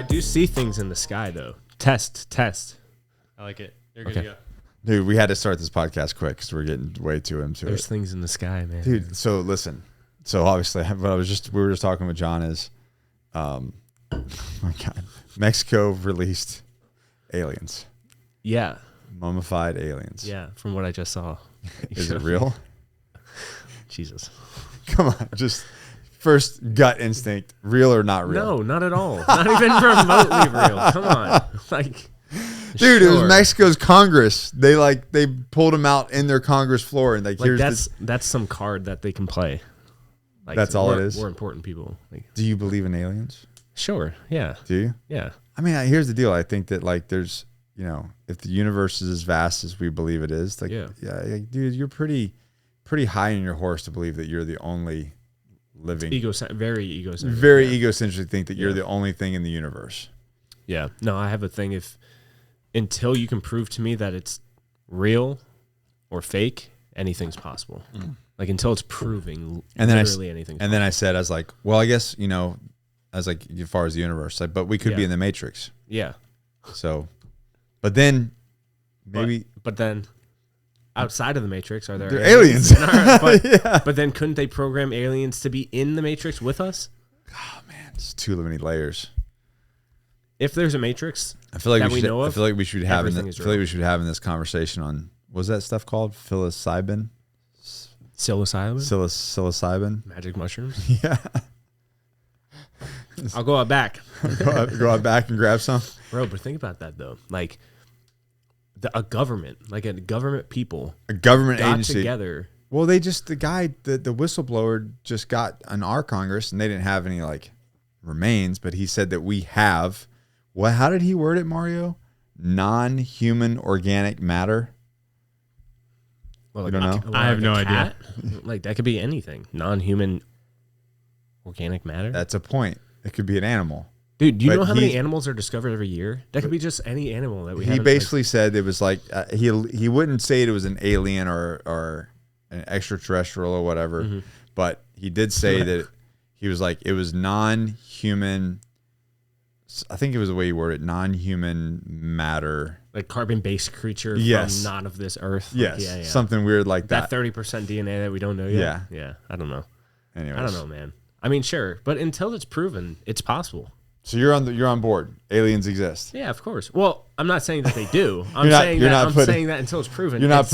do see things in the sky, though. Test. I like it. You're good to go. Dude, we had to start this podcast quick because we're getting way too into it. There's things in the sky, man. Dude, so listen. So obviously, what we were just talking with John is, oh my God, Mexico released aliens. Yeah. Mummified aliens. Yeah, from what I just saw. Is it real? Jesus. Come on, just first gut instinct, real or not real? No, not at all. Not even remotely real. Come on. Like, dude, it was Mexico's Congress. They pulled them out in their Congress floor and like here's that's some card that they can play. Like, that's all it is. We're important people. Like, do you believe in aliens? Sure. Yeah. Do you? Yeah. I mean, here's the deal. I think that like there's, you know, if the universe is as vast as we believe it is, like, yeah, dude, you're pretty high in your horse to believe that you're the only living. Very egocentric. Very egocentric. Think that you're the only thing in the universe. Yeah. No, I have a thing. Until you can prove to me that it's real or fake, anything's possible. Like until it's proving literally anything. And then I said, I was like, well, I guess, you know, as far as the universe, like, but we could be in the Matrix. Yeah. So, but then maybe, but then outside of the Matrix, are there aliens? But then couldn't they program aliens to be in the Matrix with us? Oh man, it's too many layers. If there's a Matrix, I feel like we know of, I feel like we should have in this conversation on what's that stuff called? Psilocybin. Psilocybin. Magic mushrooms. Yeah. I'll go out back. go out back and grab some. Bro, but think about that though. Like a government people. A government got agency together. Well, the whistleblower just got on our Congress and they didn't have any like remains, but he said that we have, how did he word it, Mario? Non-human organic matter. Well, I don't know. I have no idea. Like that could be anything. Non-human organic matter. That's a point. It could be an animal. Dude, do you know how many animals are discovered every year? That could be just any animal that we have. He basically said it was like, he wouldn't say it was an alien or an extraterrestrial or whatever, but he did say that he was like, it was non-human. I think it was the way he worded it, non-human matter. Like carbon-based creature from not of this earth. Yes, something weird like that. That 30% DNA that we don't know yet. Yeah, I don't know. Anyways. I don't know, man. I mean, sure, but until it's proven, it's possible. So you're on board. Aliens exist. Yeah, of course. Well, I'm not saying that they do. I'm saying that until it's proven, you're not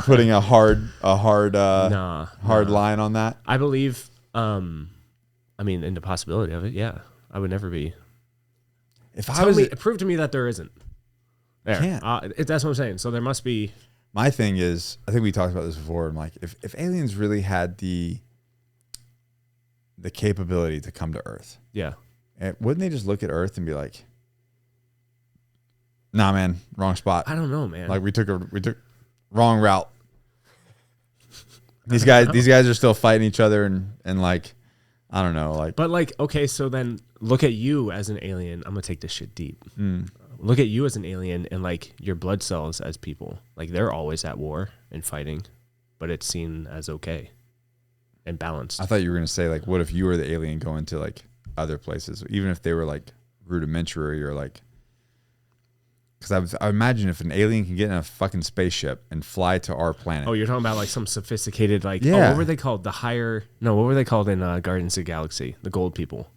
putting a hard line on that. I believe. I mean, in the possibility of it, yeah, I would never be. Prove to me that there isn't. There, can't. That's what I'm saying. So there must be. My thing is, I think we talked about this before. I'm like, if aliens really had the capability to come to Earth, wouldn't they just look at Earth and be like, "Nah, man, wrong spot." I don't know, man. Like we took wrong route. These guys are still fighting each other and like, I don't know, like. But like, okay, so then look at you as an alien. I'm gonna take this shit deep. Look at you as an alien and like your blood cells as people. Like they're always at war and fighting, but it's seen as okay and balanced. I thought you were gonna say like, what if you were the alien going to like other places, even if they were like rudimentary or like. Because I imagine if an alien can get in a fucking spaceship and fly to our planet. Oh, you're talking about like some sophisticated like. Yeah. Oh, what were they called? What were they called in Guardians of the Galaxy? The gold people.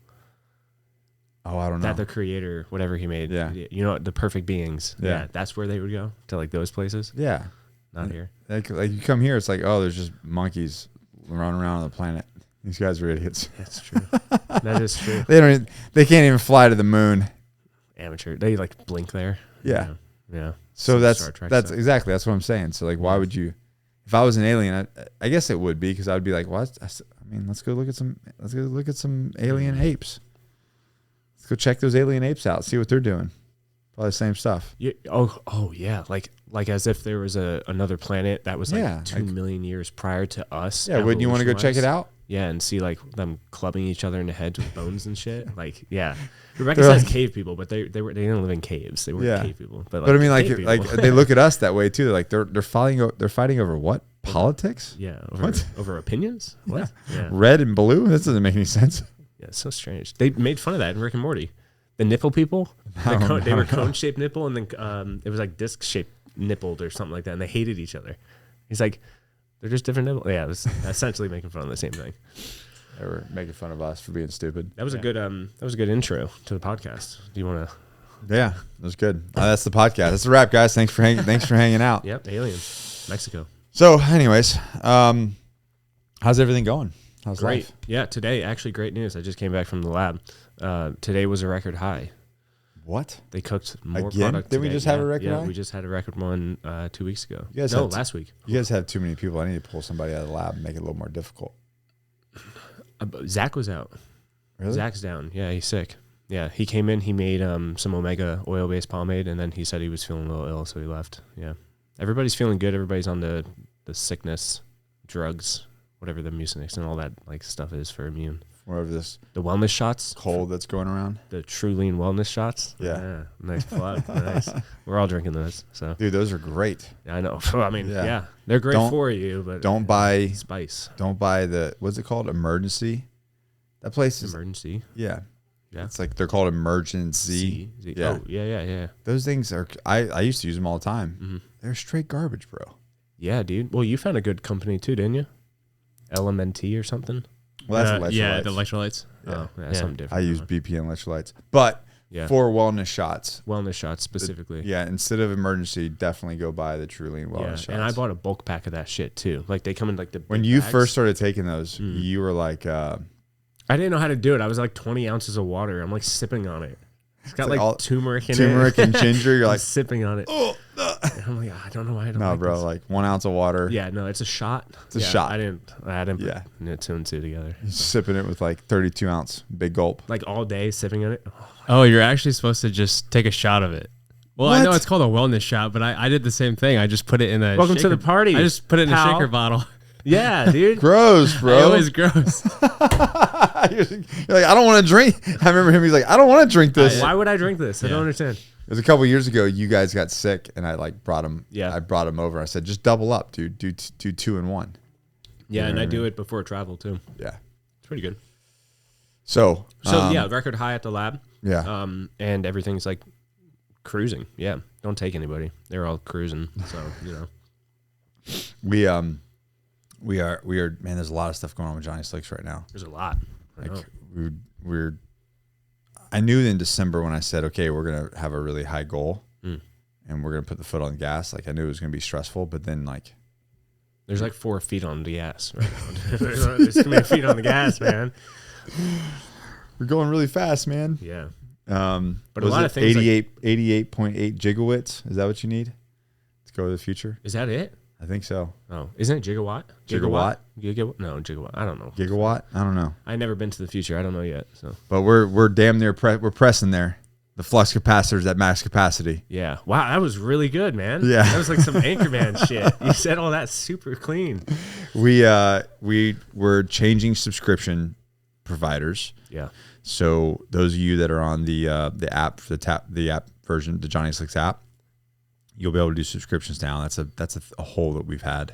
Oh, I don't know. That the creator, whatever he made. Yeah. You know, the perfect beings. Yeah. That's where they would go, to like those places. Yeah. Not here. Like you come here, it's like, oh, there's just monkeys running around on the planet. These guys are idiots. That's true. That is true. They can't even fly to the moon. Amateur. They like blink there. Yeah. Yeah. So that's exactly, that's what I'm saying. So like, why would you, if I was an alien, I guess it would be, because I would be like, well, let's go look at some alien apes. Let's go check those alien apes out, see what they're doing. Probably the same stuff. Yeah. Oh yeah. Like as if there was another planet that was like 2 million years prior to us. Yeah. Wouldn't you want to go check it out? Yeah, and see like them clubbing each other in the heads with bones and shit. Like, yeah, Rebecca says cave people, but they didn't live in caves. They weren't cave people. But I mean, like they look at us that way too. Like they're fighting over what? Politics? Yeah, over opinions. What? Yeah. Red and blue? That doesn't make any sense. Yeah, it's so strange. They made fun of that in Rick and Morty. The nipple people, they were cone-shaped nipple, and then it was like disc-shaped nippled or something like that, and they hated each other. He's like, they're just different nipples. Yeah, it was essentially making fun of the same thing. They were making fun of us for being stupid. That was a good intro to the podcast. Do you want to? Yeah, it was good. That's the podcast. That's the wrap, guys. Thanks for hanging out. Yep, aliens, Mexico. So, anyways, how's everything going? How's Great. life? Yeah, today actually great news. I just came back from the lab. Today was a record high. What? They cooked more Again? product. Did we just have a record high? Yeah, we just had a record one 2 weeks ago. Last week. You guys have too many people. I need to pull somebody out of the lab and make it a little more difficult. Zach was out. Really? Zach's down. Yeah, he's sick. Yeah, he came in. He made some omega oil-based pomade, and then he said he was feeling a little ill, so he left. Yeah, everybody's feeling good. Everybody's on the sickness drugs, whatever the Mucinex and all that like stuff is for immune. Whatever this The wellness shots. cold that's going around. The True Lean wellness shots. Yeah. Nice plug. Nice. We're all drinking those. So Dude, those are great. I know. I mean, Yeah. yeah, they're great for you, but Don't buy spice. Don't buy the what's it called? Emergency. That place is Emergency. yeah. Yeah. It's like they're called Emergency. Z. Yeah. Oh, yeah. Those things are I used to use them all the time. Mm-hmm. They're straight garbage, bro. Yeah, dude. Well, you found a good company too, didn't you? LMNT or something? Well, that's electrolytes. Yeah, the electrolytes. Yeah. Oh, yeah, something different. I use BP and electrolytes. But Yeah. for wellness shots. Wellness shots specifically. Yeah, instead of Emergency, definitely go buy the True Lean wellness shots. And I bought a bulk pack of that shit too. Like they come in like the when big you bags. first started taking those, you were like I didn't know how to do it. I was like 20 ounces of water. I'm like sipping on it. It's got like like all- turmeric in it. turmeric and ginger. You're I'm like, sipping on it. And I'm like, I don't know why I don't no, like bro, this. like 1 ounce of water. Yeah, no, it's a shot. It's a shot. I didn't Yeah. put two and two together. Sipping it with like 32 ounce big gulp. Like all day sipping on it. Oh, you're actually supposed to just take a shot of it. Well, I know What? it's called a wellness shot, but I did the same thing. I just put it in a Welcome to shaker- the party, I just put it in pal. a shaker bottle. Yeah, dude. Gross, bro. It was gross. You're like, I don't want to drink. I remember him. He's like, I don't want to drink this. Why would I drink this? I don't Yeah. understand. It was a couple years ago. You guys got sick, and I like brought him. Yeah. I brought him over. I said, just double up, dude. Do 2 in 1. Yeah, and what I I do it before travel too. Yeah. It's pretty good. So Yeah, record high at the lab. yeah. And everything's like cruising. Yeah, don't take anybody. They're all cruising. So We are man. There's a lot of stuff going on with Johnny Slicks right now. there's a lot. I know. Like we're. I knew in December when I said, okay, we're gonna have a really high goal, and we're gonna put the foot on the gas. Like I knew it was gonna be stressful, but then like. There's like 4 feet on the gas right now. There's too many feet on the gas, man. We're going really fast, man. Yeah. But a lot of things 88.8 gigawatts. Is that what you need to go to the future? Is that it? I think so. Oh, isn't it gigawatt? Gigawatt? No, gigawatt. I don't know. Gigawatt? I don't know. I've never been to the future. I don't know yet. So But we're damn near we're pressing there. The flux capacitors at max capacity. yeah. Wow, that was really good, man. Yeah. That was like some Anchorman shit. You said all that super clean. We're changing subscription providers. Yeah. So those of you that are on the app the app version, the Johnny Slicks app, you'll be able to do subscriptions now. That's a hole that we've had.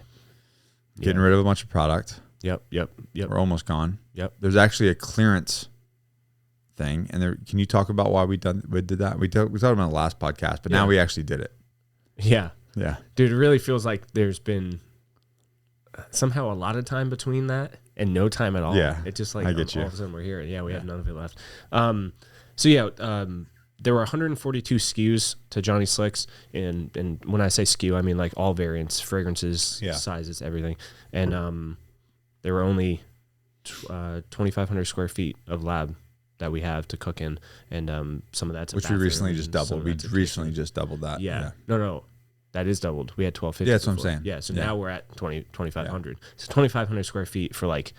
Getting rid of a bunch of product. Yep. We're almost gone. Yep. There's actually a clearance thing, and can you talk about why we did that? We talked about it on the last podcast, but now we actually did it. Yeah. Yeah. Dude, it really feels like there's been somehow a lot of time between that and no time at all. Yeah, It's just like I get you. all of a sudden we're here. Yeah, we have none of it left. There were 142 SKUs to Johnny Slicks, and when I say SKU, I mean like all variants, fragrances, sizes, everything. And there were only 2,500 square feet of lab that we have to cook in, and some of that's Which we recently just doubled. We recently just doubled that. Yeah. No. That is doubled. We had 1,250. Yeah, that's what I'm before. saying. Yeah, so now we're at 2,500. So 2,500 square feet for like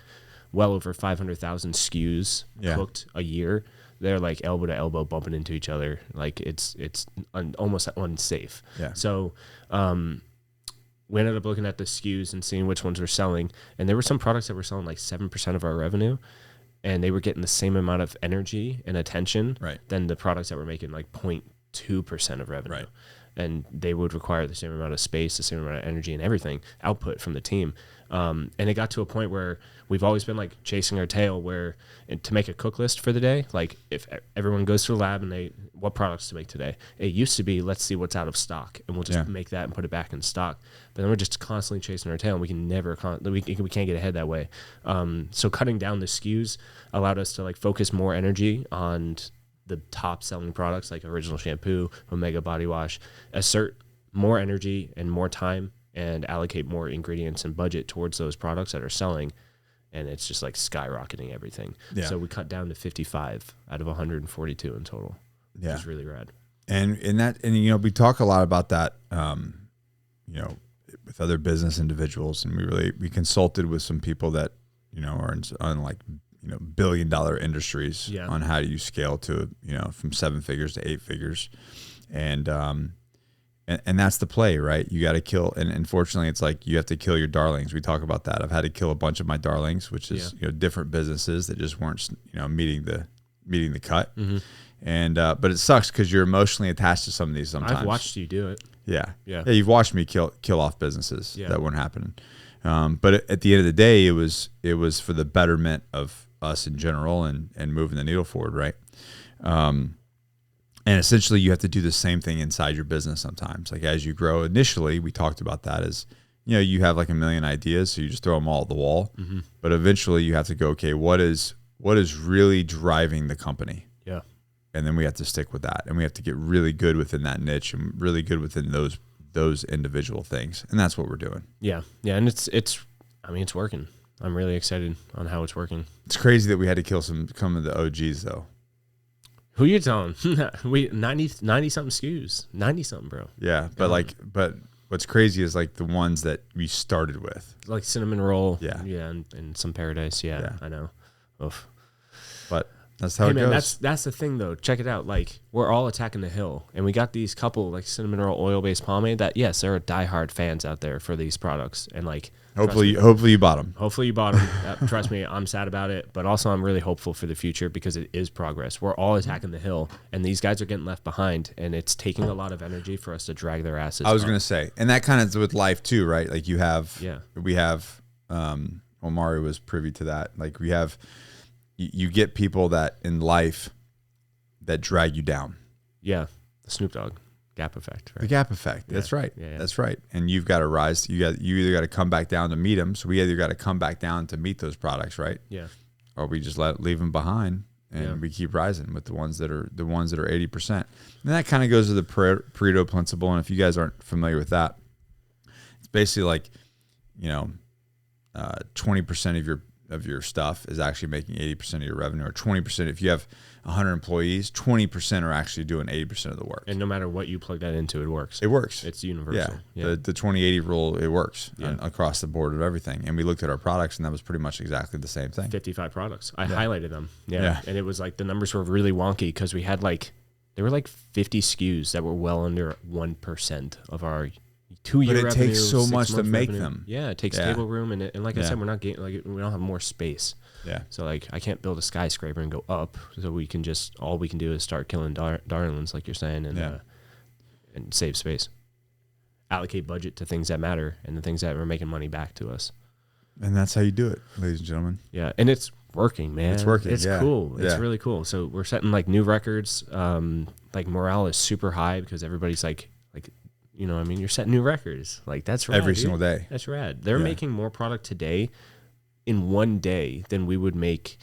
well over 500,000 SKUs cooked a year. They're like elbow to elbow bumping into each other. Like it's almost unsafe. Yeah. So we ended up looking at the SKUs and seeing which ones were selling. And there were some products that were selling like 7% of our revenue. And they were getting the same amount of energy and attention than the products that were making like 0.2% of revenue. Right. and they would require the same amount of space, the same amount of energy and everything output from the team. And it got to a point where we've always been like chasing our tail, where to make a cook list for the day, like if everyone goes to the lab and what products to make today, it used to be, let's see what's out of stock and we'll just make that and put it back in stock. But then we're just constantly chasing our tail, and we can never, we can't get ahead that way. So cutting down the SKUs allowed us to like focus more energy on the top selling products like Original Shampoo, Omega Body Wash, assert more energy and more time and allocate more ingredients and budget towards those products that are selling. And it's just like skyrocketing everything. Yeah. So we cut down to 55 out of 142 in total, which is really rad. And we talk a lot about that, with other business individuals, and we consulted with some people that, are on like, $1 billion industries on how do you scale to, from 7 figures to 8 figures. And that's the play, right? You got to kill. And unfortunately, it's like you have to kill your darlings. We talk about that. I've had to kill a bunch of my darlings, which is, different businesses that just weren't, meeting the cut. Mm-hmm. And, but it sucks because you're emotionally attached to some of these sometimes. I've watched you do it. Yeah. You've watched me kill off businesses that weren't happening. But at the end of the day, it was for the betterment of us in general and moving the needle forward. Right. And essentially you have to do the same thing inside your business sometimes. Like as you grow, initially we talked about that as, you have like a million ideas, so you just throw them all at the wall. Mm-hmm. But eventually you have to go, okay, what is really driving the company? Yeah. And then we have to stick with that, and we have to get really good within that niche and really good within those individual things. And that's what we're doing. Yeah. Yeah. And it's working. I'm really excited on how it's working. It's crazy that we had to kill some of the OGs though. Who you telling? We 90 something SKUs, 90 something, bro. Yeah, but what's crazy is like the ones that we started with, like cinnamon roll. Yeah, and some paradise. Yeah, I know. Oof. But that's how it goes. That's the thing though. Check it out. Like we're all attacking the hill, and we got these couple like cinnamon roll oil based pomade that there are diehard fans out there for these products, and like. Hopefully you bought them. Hopefully you bought them. Trust me, I'm sad about it, but also I'm really hopeful for the future because it is progress. We're all attacking the hill, and these guys are getting left behind, and it's taking a lot of energy for us to drag their asses. I was going to say, and that kind of is with life too, right? Like we have, Mario was privy to that. Like you get people that in life that drag you down. Yeah, the Snoop Dogg. Gap effect, right? The gap effect. Yeah. That's right. Yeah. That's right. And you've got to rise. You either got to come back down to meet them. So we either got to come back down to meet those products, right? Yeah. Or we just leave them behind, and we keep rising with the ones that are 80%. And that kind of goes to the Pareto principle. And if you guys aren't familiar with that, it's basically like 20% of your stuff is actually making 80% of your revenue, or 20%. If you have 100 employees, 20% are actually doing 80% of the work. And no matter what you plug that into, it works. It works. It's universal. Yeah. The 20-80 rule, it works across the board of everything. And we looked at our products, and that was pretty much exactly the same thing. 55 products. I highlighted them. Yeah. And it was like the numbers were really wonky because we had there were 50 SKUs that were well under 1% of our 2-year revenue. But it takes so much to make them. Yeah, it takes table room, and like I said, we're not getting we don't have more space. Yeah. So I can't build a skyscraper and go up. So we can all we can do is start killing darlings, like you're saying, and save space. Allocate budget to things that matter and the things that are making money back to us. And that's how you do it, ladies and gentlemen. Yeah, and it's working, man. It's working. It's cool. It's really cool. So we're setting new records. Morale is super high because everybody's you're setting new records. That's rad, every single day. That's rad. They're making more product today in one day than we would make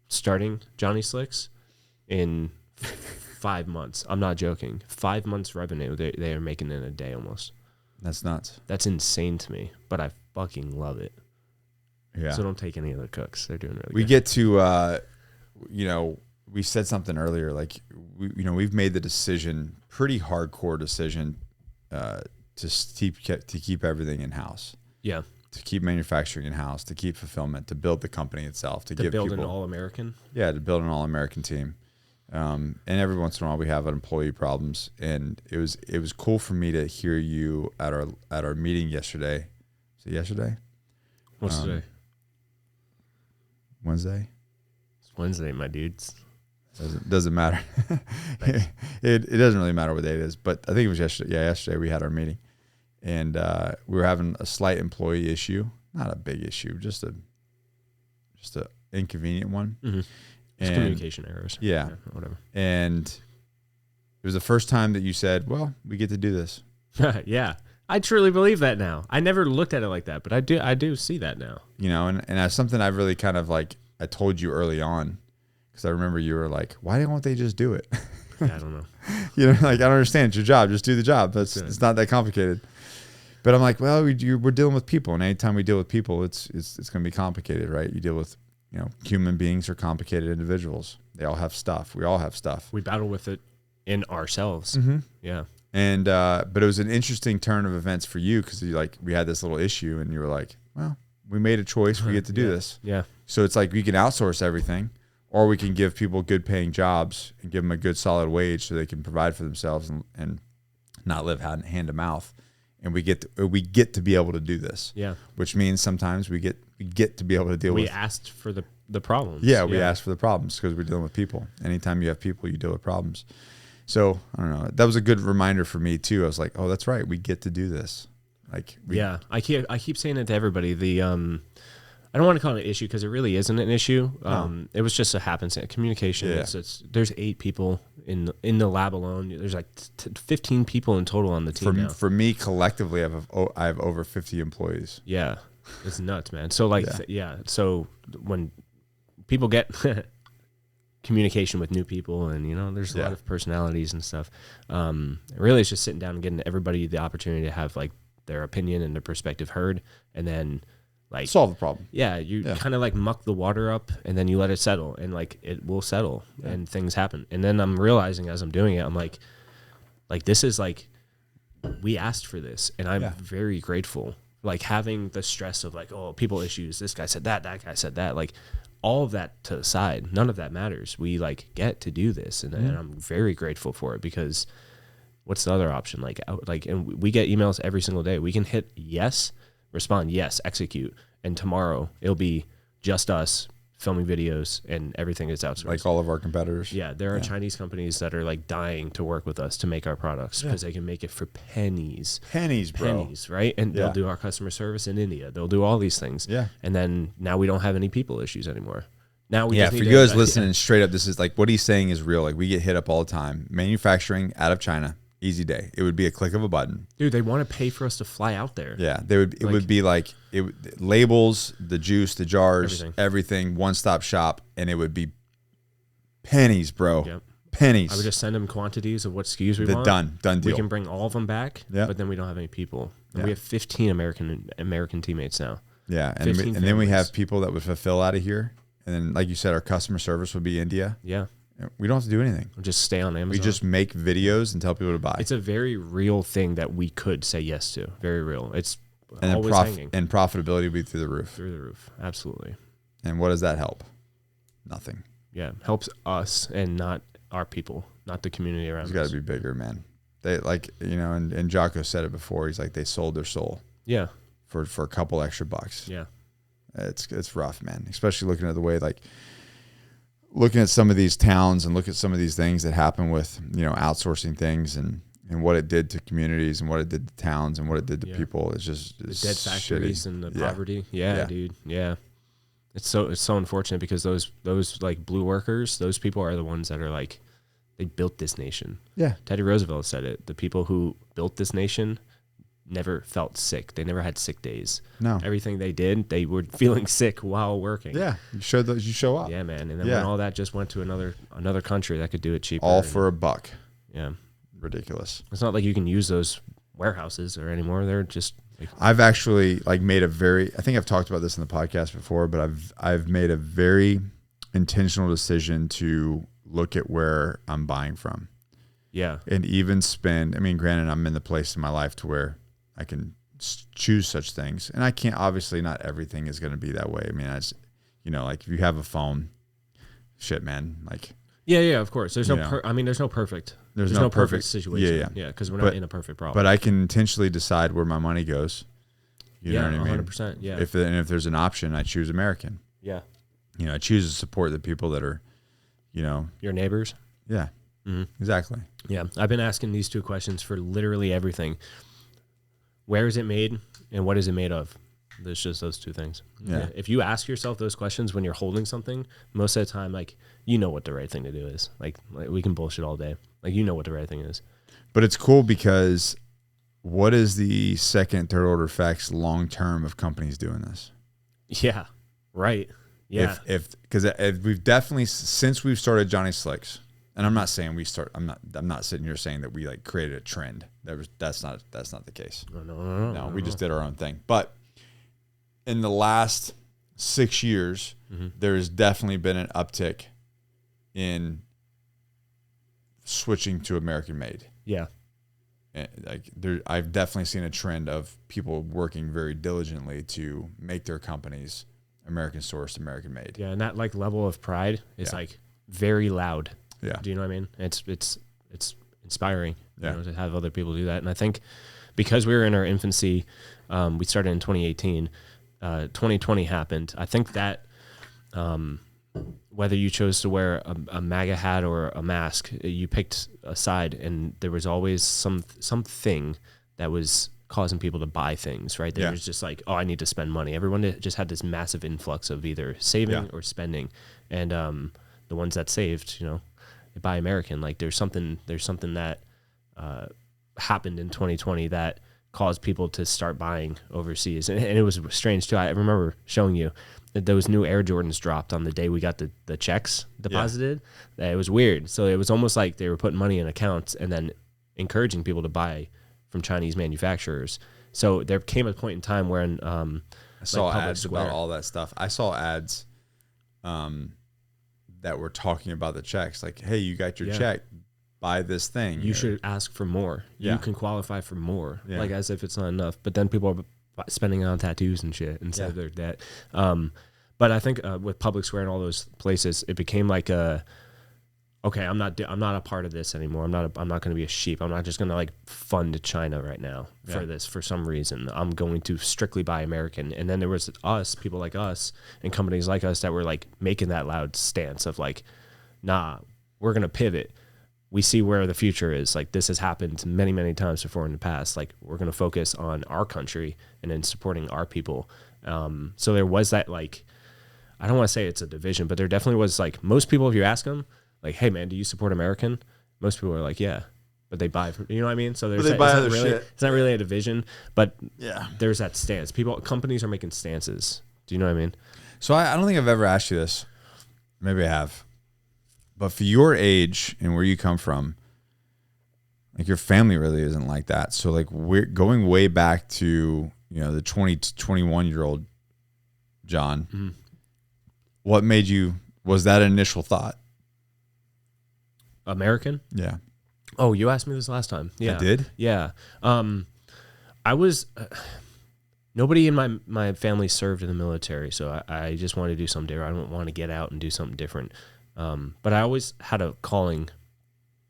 starting Johnny Slicks in 5 months. I'm not joking. 5 months revenue they are making in a day almost. That's nuts. That's insane to me, but I fucking love it. Yeah. So don't take any of the cooks. They're doing really good. We get to, we said something earlier, we've made the decision, pretty hardcore decision, to keep everything in house. Yeah. To keep manufacturing in house, to keep fulfillment, to build the company itself, to give build people, an all-American. Yeah, to build an all-American team. And every once in a while we have employee problems, and it was cool for me to hear you at our meeting yesterday. Was it yesterday? What's today? Wednesday. It's Wednesday, my dudes. Doesn't matter. it doesn't really matter what day it is. But I think it was yesterday. Yeah, yesterday we had our meeting, and we were having a slight employee issue. Not a big issue, just a inconvenient one. Mm-hmm. And communication errors. Yeah, whatever. And it was the first time that you said, "Well, we get to do this." Yeah, I truly believe that now. I never looked at it like that, but I do see that now. You know, and that's something I've really kind of like I told you early on, because I remember you were like, "Why won't they just do it?" Yeah, I don't know. You know, like I don't understand. It's your job. Just do the job. It's not that complicated. But I'm like, well, we're dealing with people, and anytime we deal with people, it's going to be complicated, right? You deal with, human beings are complicated individuals. They all have stuff. We all have stuff. We battle with it in ourselves. Mm-hmm. Yeah. And but it was an interesting turn of events for you, because we had this little issue, and you were like, well, we made a choice. We get to do this. Yeah. So it's like we can outsource everything, or we can give people good paying jobs and give them a good solid wage so they can provide for themselves and not live hand to mouth. And we get to be able to do this. Yeah. Which means sometimes we get to be able to deal with. We asked for the problems. Yeah, we asked for the problems because we're dealing with people. Anytime you have people, you deal with problems. So I don't know. That was a good reminder for me too. I was like, oh, that's right. We get to do this. Yeah. I keep saying it to everybody. I don't want to call it an issue because it really isn't an issue. It was just a happenstance. Communication. Yeah. There's 8 people in the lab alone. There's like 15 people in total on the team now. For me, collectively, I have over 50 employees. Yeah, it's nuts, man. So so when people get communication with new people, and there's a lot of personalities and stuff. Really, it's just sitting down and getting everybody the opportunity to have like their opinion and their perspective heard, and then. Like solve the problem. Yeah, you kind of like muck the water up, and then you let it settle, and like it will settle, and things happen. And then I'm realizing as I'm doing it, I'm like this is like we asked for this, and I'm very grateful. Like having the stress of like, oh, people issues. This guy said that guy said that. Like all of that to the side, none of that matters. We like get to do this, and I'm very grateful for it, because what's the other option? And we get emails every single day. We can hit yes. Respond, yes, execute, and tomorrow it'll be just us filming videos, and everything is outsourced. Like all of our competitors. Yeah, there are Chinese companies that are like dying to work with us to make our products because they can make it for pennies. Pennies, bro. Pennies, right? And they'll do our customer service in India. They'll do all these things. Yeah. And then now we don't have any people issues anymore. Now we just for you guys listening straight up, this is like what he's saying is real. Like we get hit up all the time. Manufacturing out of China. Easy day. It would be a click of a button. Dude, they want to pay for us to fly out there. Yeah, they would. It would be like labels, the juice, the jars, everything, one-stop shop, and it would be pennies, bro. Yep. Pennies. I would just send them quantities of what SKUs we want. Done deal. We can bring all of them back, but then we don't have any people. And we have 15 American teammates now. Yeah, and then we have people that would fulfill out of here, and then like you said, our customer service would be India. Yeah. We don't have to do anything. We'll just stay on Amazon. We just make videos and tell people to buy. It's a very real thing that we could say yes to. Very real. It's always hanging. And profitability would be through the roof. Through the roof. Absolutely. And what does that help? Nothing. Yeah. Helps us and not our people, not the community around us. It's got to be bigger, man. They and Jocko said it before. He's like, they sold their soul. Yeah. For a couple extra bucks. Yeah. It's rough, man. Especially looking at the way looking at some of these towns and look at some of these things that happen with, outsourcing things and what it did to communities and what it did to towns and what it did to people. It's just the dead factories and the poverty. Yeah, dude. Yeah. It's so unfortunate because those like blue workers, those people are the ones that are like, they built this nation. Yeah. Teddy Roosevelt said it. The people who built this nation never felt sick. They never had sick days. No. Everything they did, they were feeling sick while working. Yeah. You show up. Yeah, man. And then when all that just went to another country that could do it cheaper. All for $1. Yeah. Ridiculous. It's not like you can use those warehouses or anymore. They're just I've actually made I think I've talked about this in the podcast before, but I've made a very intentional decision to look at where I'm buying from. Yeah. And even spend, granted, I'm in the place in my life to where I can choose such things, and I can't. Obviously, not everything is going to be that way. Like if you have a phone, shit, man. Like, yeah, of course. There's no perfect. There's no perfect situation. Yeah, because we're not in a perfect problem. But I can intentionally decide where my money goes. You know what I mean? 100%. Yeah. If there's an option, I choose American. Yeah. I choose to support the people that are, Your neighbors. Yeah, exactly. Yeah. I've been asking these two questions for literally everything. Where is it made and what is it made of? There's just those two things. Yeah. If you ask yourself those questions when you're holding something, most of the time, like, you know what the right thing to do is. Like we can bullshit all day. Like, you know what the right thing is. But it's cool because what is the second, third order effects long term of companies doing this? Yeah. Right. Yeah. Because we've definitely, since we've started Johnny Slicks, and I'm not saying I'm not sitting here saying that we like created a trend. That's not the case. No, we just did our own thing. But in the last 6 years, there's definitely been an uptick in switching to American made. Yeah. I've definitely seen a trend of people working very diligently to make their companies American sourced, American made. Yeah, and that like level of pride is like very loud. Yeah. Do you know what I mean? It's inspiring, yeah, to have other people do that. And I think because we were in our infancy, we started in 2018. 2020 happened. I think that whether you chose to wear a MAGA hat or a mask, you picked a side, and there was always something that was causing people to buy things, right? There was just like, oh, I need to spend money. Everyone just had this massive influx of either saving or spending, and the ones that saved, they buy American. Like there's something that happened in 2020 that caused people to start buying overseas, and it was strange too. I remember showing you that those new Air Jordans dropped on the day we got the checks deposited. It was weird. So it was almost like they were putting money in accounts and then encouraging people to buy from Chinese manufacturers. So there came a point in time when I saw ads about all that stuff. I saw ads that were talking about the checks, like, hey, you got your check, buy this thing. You should ask for more. You can qualify for more, like as if it's not enough. But then people are spending it on tattoos and shit instead of their debt. But I think with Public Square and all those places, it became like okay, I'm not a part of this anymore. I'm not going to be a sheep. I'm not just going to like fund China right now for this for some reason. I'm going to strictly buy American. And then there was people like us and companies like us that were like making that loud stance of like, nah, we're going to pivot. We see where the future is. Like this has happened many, many times before in the past. Like we're going to focus on our country and then supporting our people. So there was that, like, I don't want to say it's a division, but there definitely was like most people, if you ask them, like, hey man, do you support American? Most people are like, yeah, but they buy from, you know what I mean? So there's they buy other shit. It's not really a division, but yeah, there's that stance. Companies are making stances. Do you know what I mean? So I don't think I've ever asked you this. Maybe I have. But for your age and where you come from, like your family really isn't like that. So like we're going way back to, the 20 to 21-year-old John. Mm-hmm. What made you, was that an initial thought? American? Yeah. Oh, you asked me this last time. Yeah. I did? Yeah. I was, nobody in my family served in the military, so I just wanted to do something different. I don't want to get out and do something different. But I always had a calling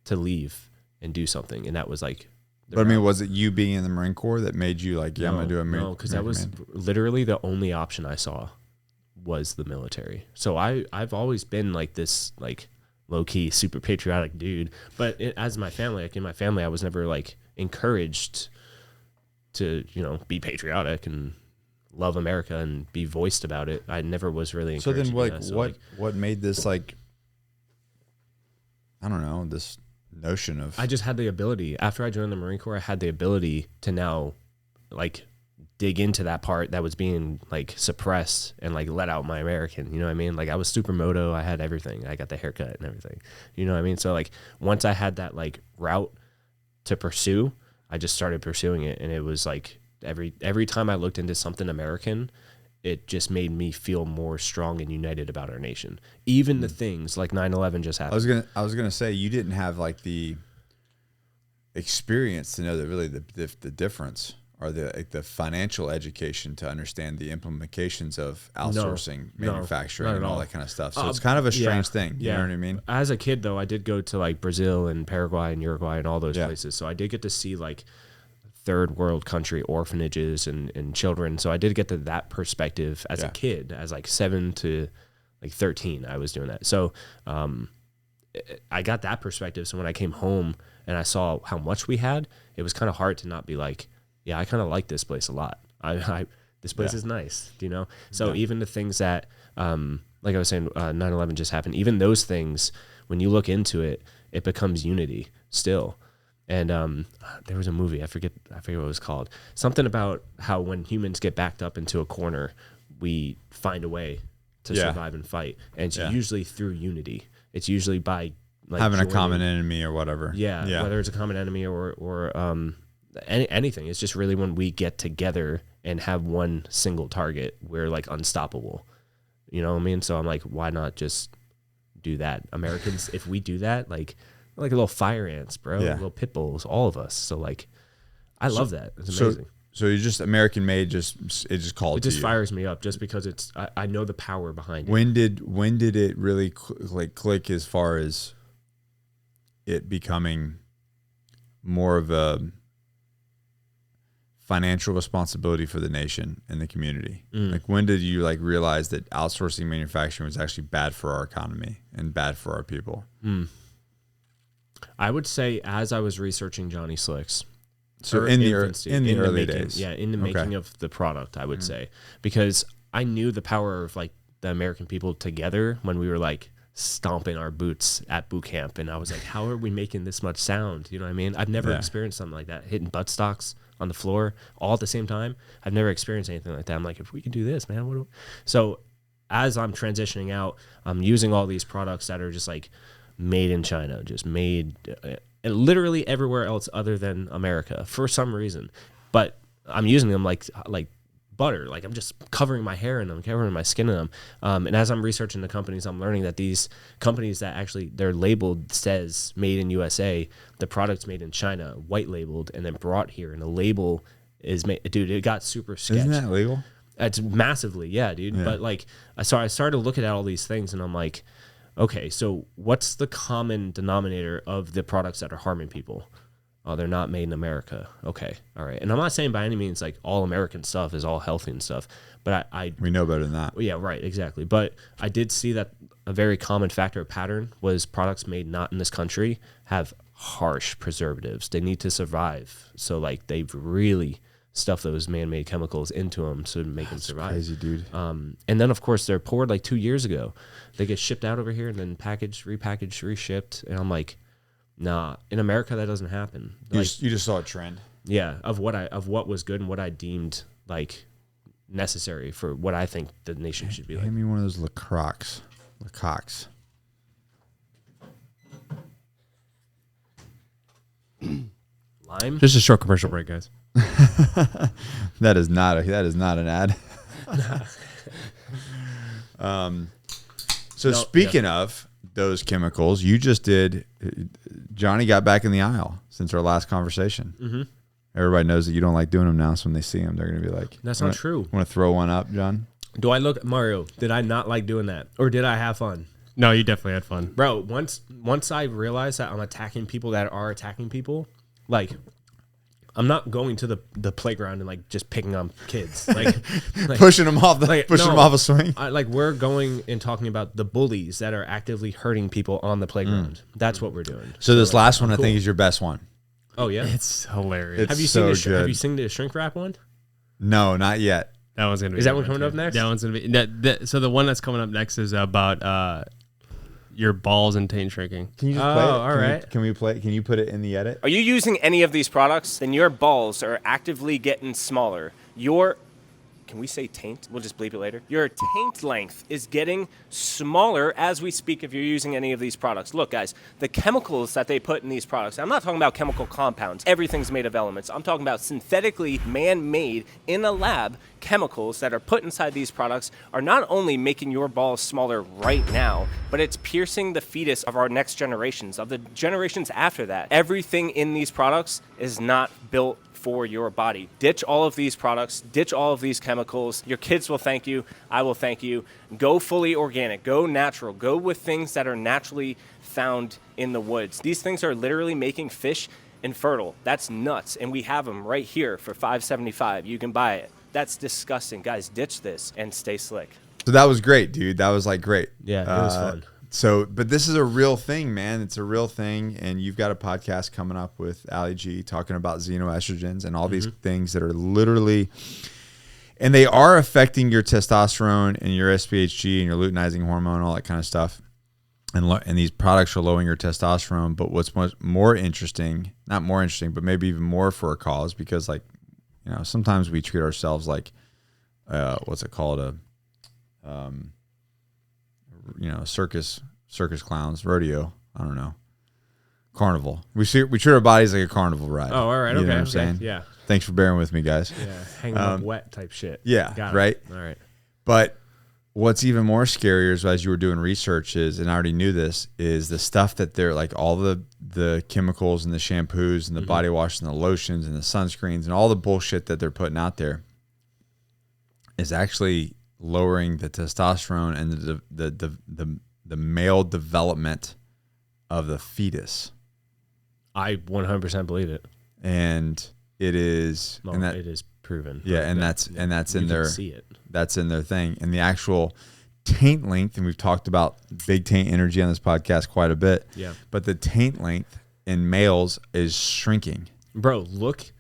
to leave and do something, and that was like. But I mean, was it you being in the Marine Corps that made you like, I'm going to do a Marine? No, because that was literally the only option I saw was the military. So I've always been like this, like low key, super patriotic dude. But as my family, like in my family, I was never like encouraged to, be patriotic and love America and be voiced about it. I never was really encouraged. So then what made this like, I don't know, this notion of. I just had the ability. After I joined the Marine Corps, I had the ability to now like dig into that part that was being like suppressed and like let out my American, you know what I mean? Like I was super moto. I had everything. I got the haircut and everything, you know what I mean? So like once I had that like route to pursue, I just started pursuing it. And it was like every time I looked into something American, it just made me feel more strong and united about our nation. Even the things like 9/11 just happened. I was gonna say you didn't have like the experience to know that really the difference or the financial education to understand the implications of outsourcing manufacturing and all that kind of stuff. So it's kind of a strange thing. You know what I mean? As a kid though, I did go to like Brazil and Paraguay and Uruguay and all those places. So I did get to see like third world country orphanages and children. So I did get to that perspective as a kid, as like 7 to like 13, I was doing that. So I got that perspective. So when I came home and I saw how much we had, it was kind of hard to not be like, yeah, I kind of like this place a lot. This place is nice, you know? So even the things that, like I was saying, 9/11 just happened. Even those things, when you look into it, it becomes unity still. And there was a movie, I forget what it was called. Something about how when humans get backed up into a corner, we find a way to survive and fight. And it's usually through unity. It's usually by like having a common enemy or whatever. Yeah, whether it's a common enemy or anything. It's just really when we get together and have one single target, we're like unstoppable. You know what I mean? So I'm like, why not just do that? Americans, if we do that, like little fire ants, bro, little pit bulls, all of us. So like, I love that. It's amazing. So you just American made, it just called. It just fires me up just because I know the power behind it. When did it really click as far as it becoming more of a financial responsibility for the nation and the community? Like when did you like realize that outsourcing manufacturing was actually bad for our economy and bad for our people? I would say as I was researching Johnny Slicks. So in the early days. Yeah, in the making of the product, I would say. Because I knew the power of like the American people together when we were like stomping our boots at boot camp. And I was like, how are we making this much sound? You know what I mean? I've never experienced something like that. Hitting buttstocks on the floor all at the same time. I've never experienced anything like that. I'm like, if we can do this, man, So as I'm transitioning out, I'm using all these products that are just like made in China, just made literally everywhere else other than America for some reason. But I'm using them like butter. Like I'm just covering my hair in them, covering my skin in them. And as I'm researching the companies, I'm learning that these companies that actually their labeled says made in USA, the product's made in China, white labeled, and then brought here. And the label is made, dude, it got super sketchy. Isn't that legal? It's massively, yeah, dude. Yeah. But like, so I started looking at all these things and I'm like, okay, so what's the common denominator of the products that are harming people? Oh, they're not made in America. Okay, all right. And I'm not saying by any means like all American stuff is all healthy and stuff, but we know better than that. Yeah, right, exactly. But I did see that a very common factor or pattern was products made not in this country have harsh preservatives. They need to survive. So like they've really stuff those man-made chemicals into them to make them survive. Crazy, dude. And then of course they're poured like 2 years ago. They get shipped out over here and then packaged, repackaged, reshipped. And I'm like, nah, in America that doesn't happen. You just saw a trend. Yeah, of what was good and what I deemed like necessary for what I think the nation should be like. Hand me one of those LaCroix. Lime? Just a short commercial break, guys. That is not an ad. So speaking of those chemicals, you just did. Johnny got back in the aisle since our last conversation. Mm-hmm. Everybody knows that you don't like doing them now, so when they see them, they're going to be like, "That's not true." Want to throw one up, John? Do I look Mario? Did I not like doing that, or did I have fun? No, you definitely had fun, bro. Once I realized that I'm attacking people that are attacking people, like. I'm not going to the playground and like just picking on kids, like pushing them off them off a swing. We're going and talking about the bullies that are actively hurting people on the playground. That's what we're doing. So this last one, I think, is your best one. Oh yeah, it's hilarious. Have you seen the shrink wrap one? No, not yet. That one's gonna be. Is that one coming up next? That one's gonna be. So the one that's coming up next is about your balls and taint shrinking. Can you just play it? All right. Can we play it? Can you put it in the edit? Are you using any of these products? Then your balls are actively getting smaller. Can we say taint? We'll just bleep it later. Your taint length is getting smaller as we speak if you're using any of these products. Look, guys, the chemicals that they put in these products, I'm not talking about chemical compounds. Everything's made of elements. I'm talking about synthetically man-made in a lab chemicals that are put inside these products are not only making your balls smaller right now, but it's piercing the fetus of our next generations, of the generations after that. Everything in these products is not built for your body. Ditch all of these products, ditch all of these chemicals. Your kids will thank you. I will thank you. Go fully organic, go natural, go with things that are naturally found in the woods. These things are literally making fish infertile. That's nuts. And we have them right here for $5.75. You can buy it. That's disgusting. Guys, ditch this and stay slick. So that was great, dude. That was like great. Yeah, it was fun. So, but this is a real thing, man. It's a real thing. And you've got a podcast coming up with Ali G talking about xenoestrogens and all these things that are literally, and they are affecting your testosterone and your SPHG and your luteinizing hormone, all that kind of stuff. And these products are lowering your testosterone. But what's much more interesting, not more interesting, but maybe even more for a cause, because like, you know, sometimes we treat ourselves like, what's it called? You know, circus clowns, rodeo. I don't know. Carnival. We treat our bodies like a carnival ride. Oh, all right. You Okay. know what I'm saying? Yeah. Thanks for bearing with me, guys. Yeah. Hang them up wet type shit. Yeah. Got it. Right. All right. But what's even more scarier is, as you were doing research, is, and I already knew this, is the stuff that they're like, all the chemicals and the shampoos and the body wash and the lotions and the sunscreens and all the bullshit that they're putting out there is actually lowering the testosterone and the male development of the fetus. I 100% believe it. And it is, Well, and that it is proven. yeah, and that's in their, see it. that's in their thing. And the actual taint length, and we've talked about big taint energy on this podcast quite a bit. Yeah. But the taint length in males is shrinking. Bro, look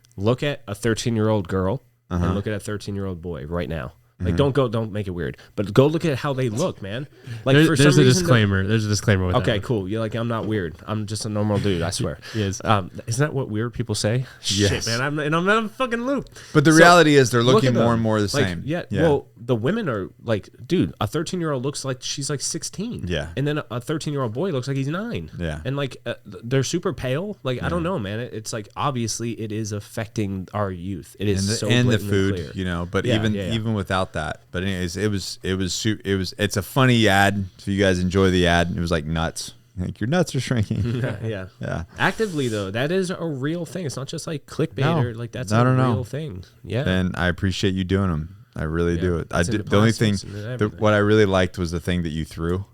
at a 13-year-old girl and look at a 13-year-old boy right now. Like, don't make it weird, but go look at how they look, man. Like, There's for some a reason, disclaimer. There's a disclaimer with okay, that. cool. You're like, I'm not weird. I'm just a normal dude. I swear. Yes. Isn't that what weird people say? Yes. Shit, man. I'm in a fucking loop. But the So, reality is they're look looking at more them. and more the Like, same. Yeah. Well, the women are like, dude, a 13-year-old looks like she's like 16. Yeah. And then a 13-year-old boy looks like he's 9. Yeah. And like, they're super pale. Like, I don't know, man. It's like, obviously it is affecting our youth. It is so and the blatantly food, clear. you know. But Yeah, even without that. But anyways, it's a funny ad. If you guys enjoy the ad, it was like nuts. Like, your nuts are shrinking. Yeah. Yeah. Actively though, that is a real thing. It's not just like clickbait No, or like that's I a don't know. real thing. Yeah. And I appreciate you doing them. I really do it. it's in the The only thing, plastics and everything. what I really liked was the thing that you threw.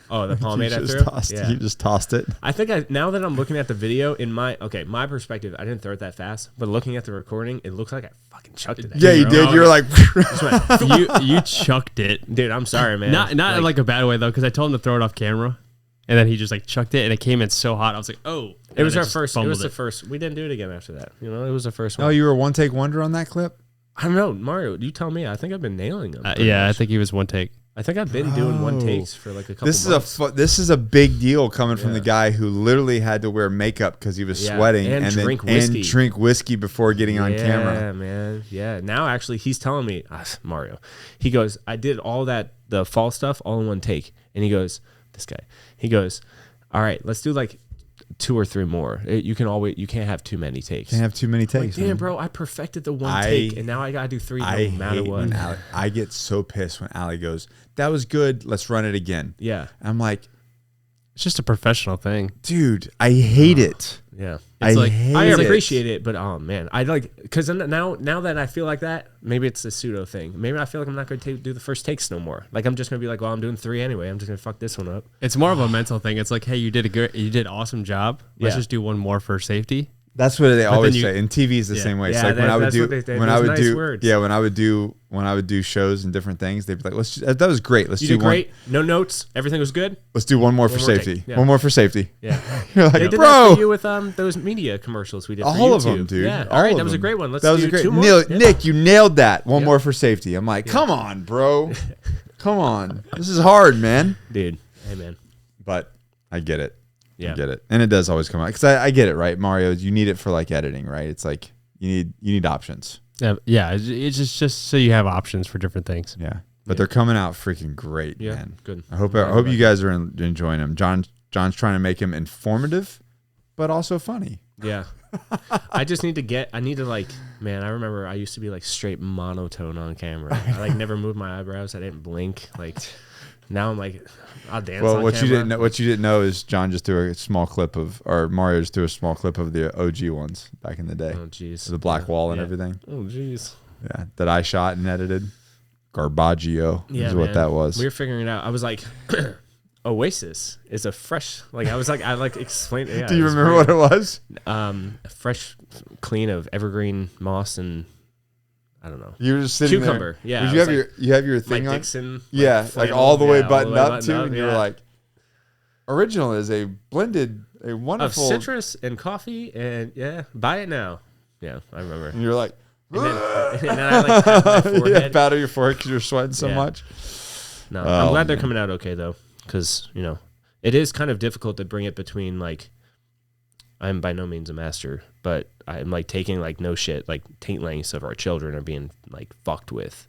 Oh, the pomade I you just threw? tossed. Yeah. You just tossed it. I think now that I'm looking at the video in my perspective, I didn't throw it that fast, but looking at the recording, it looks like I fucking chucked it. At Yeah, you did. bro. You were like, you chucked it. Dude, I'm sorry, man. Not in like a bad way though, because I told him to throw it off camera, and then he just like chucked it, and it came in so hot. I was like, oh. it was And our I just first. It fumbled was the first. We didn't do it again after that. You know, it was the first one. oh, you were a one take wonder on that clip? I don't know, Mario. You tell me. I think I've been nailing them. pretty Yeah, I much. think he was one take. I think I've been doing one takes for like a couple. This is a big deal coming from the Yeah. guy who literally had to wear makeup because he was Yeah, sweating and drink whiskey. and drink whiskey before getting on camera. Yeah, man. Yeah. Now actually, he's telling me, Mario. He goes, I did all the fall stuff all in one take, and he goes, this guy. He goes, all right, let's do like 2 or 3 more. You can't have too many takes. Can't have too many takes. Damn, man. bro, I perfected the one take, and now I gotta do 3 I no matter hate what. when I get so pissed when Ali goes, "That was good. Let's run it again." Yeah, I'm like, It's just a professional thing. dude, I hate it. yeah. It's like, hate I it. appreciate it, but oh man, I like because now that I feel like that, maybe it's a pseudo thing. Maybe I feel like I'm not going to do the first takes no more. Like I'm just going to be like, well, I'm doing 3 anyway. I'm just going to fuck this one up. It's more of a mental thing. It's like, hey, you did an awesome job. Let's Yeah. just do one more for safety. That's what they always you- say. And TV is the Yeah. same way. It's Yeah, like when I would that's do what they say. when I Those would nice do words. yeah when I would do shows and different things. They'd be like, that was great. Let's You do did great. No notes. Everything was good. Let's do one more for One more take. safety. Yeah. One more for safety. Yeah. You're like, They did that bro. for you with those media commercials we did. For All of YouTube. them, dude. Yeah. All All right, of that was a them. great one. Let's That was do a great 2 more. Neil, Yeah. Nick, you nailed that. One Yeah. more for safety. I'm like, come on, bro. Come on. This is hard, man. Dude. Hey man. But I get it. Yeah. I get it. And it does always come out. Because I get it, right? Mario, you need it for like editing, right? It's like you need options. Yeah. It's just so you have options for different things. Yeah. But they're coming out freaking great, Yeah. man. Good. I hope you guys are enjoying them. John's trying to make him informative, but also funny. Yeah. I just need to man, I remember I used to be like straight monotone on camera. I like never moved my eyebrows. I didn't blink. Like now I'm like, I'll dance Well, on what camera. you didn't know is John just threw a small clip or Mario just threw a small clip of the OG ones back in the day. Oh, jeez. The black wall and Yeah. everything. Oh, jeez. Yeah. That I shot and edited. Garbaggio is what man. that was. We were figuring it out. I was like, Oasis is a fresh, like, I was like, I like explained it. Yeah, Do you it was remember weird. what it was? A fresh clean of evergreen moss and I don't know. You were just sitting Cucumber. there. Yeah. Did I you was have like you have your Mike thing on? Dixon. Yeah, like flannel. all the way Yeah, buttoned up too, and you were yeah. like, Original is a blended, a Of wonderful citrus and coffee, and yeah, buy it now. Yeah, I remember. And you're like, And then I like pat my forehead. yeah, batter your forehead because you're sweating so Yeah. much. No, I'm glad they're coming out okay though, because it is kind of difficult to bring it between like. I'm by no means a master, but I'm like taking like no shit, like taint lengths of our children are being like fucked with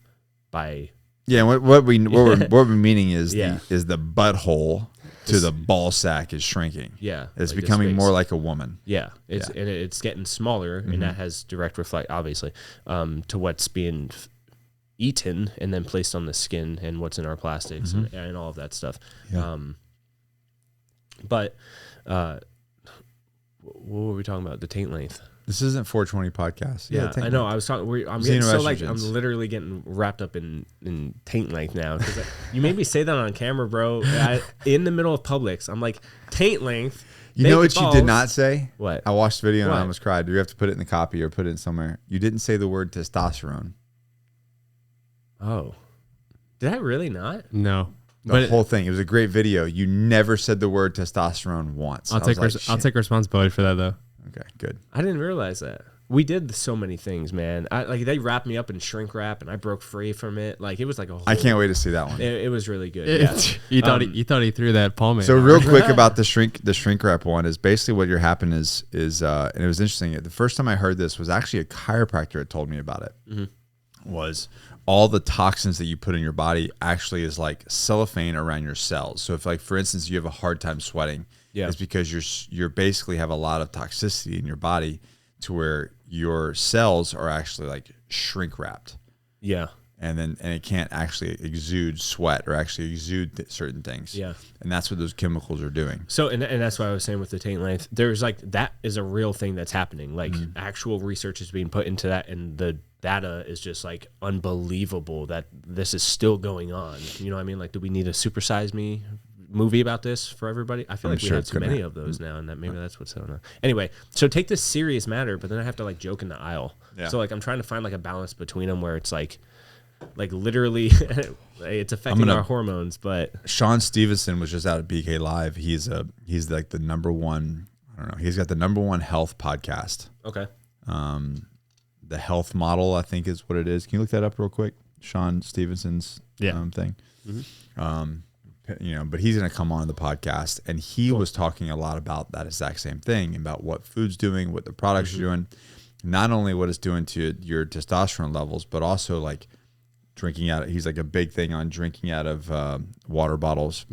by. Yeah, what we're meaning is Yeah. the butthole to the ball sack is shrinking. Yeah, It's like the becoming space. more like a woman. Yeah, and it's getting smaller, and that has direct reflect, obviously, to what's being eaten and then placed on the skin and what's in our plastics and all of that stuff. Yeah. But what were we talking about? The taint length. This isn't 420 podcast. Yeah, taint I know. length. I was talking. I'm getting so like I'm Xenoestrogens. literally getting wrapped up in taint length now. 'Cause you made me say that on camera, bro. In the middle of Publix, I'm like taint length. You know what naked you did balls. not say? What? I watched the video and I What? almost cried. Do you have to put it in the copy or put it in somewhere? You didn't say the word testosterone. Oh, did I really not? No. The whole thing. It was a great video. You never said the word testosterone once. I'll I was like, I'll shit. take responsibility for that though. Okay, good. I didn't realize that. We did so many things, man. Like they wrapped me up in shrink wrap, and I broke free from it. Like it was like a whole. I can't wait to see that one. It was really good. Yeah. You thought he threw that pomade. So out. real quick about the shrink wrap one is basically what you're happening is and it was interesting. The first time I heard this was actually a chiropractor had told me about it. Was all the toxins that you put in your body actually is like cellophane around your cells. So if like for instance you have a hard time sweating, it's because you're basically have a lot of toxicity in your body to where your cells are actually like shrink wrapped. Yeah. And it can't actually exude sweat or actually exude certain things. Yeah. And that's what those chemicals are doing. So and that's what I was saying with the taint length. There's like that is a real thing that's happening. Like actual research is being put into that, and the data is just like unbelievable that this is still going on. You know what I mean? Like, do we need a Super Size Me movie about this for everybody? I feel I'm like we sure have it's too gonna many happen. of those now, and that maybe that's what's going on. Anyway, so take this serious matter, but then I have to like joke in the aisle. Yeah. So like I'm trying to find like a balance between them where it's like literally it's affecting our hormones, but Sean Stevenson was just out at BK Live. He's like the number one. I don't know. He's got the number one health podcast. okay. The Health Model, I think, is what it is. Can you look that up real quick? Sean Stevenson's thing. But he's going to come on the podcast, and he was talking a lot about that exact same thing, about what food's doing, what the products are doing, not only what it's doing to your testosterone levels, but also like drinking out. He's like a big thing on drinking out of water bottles,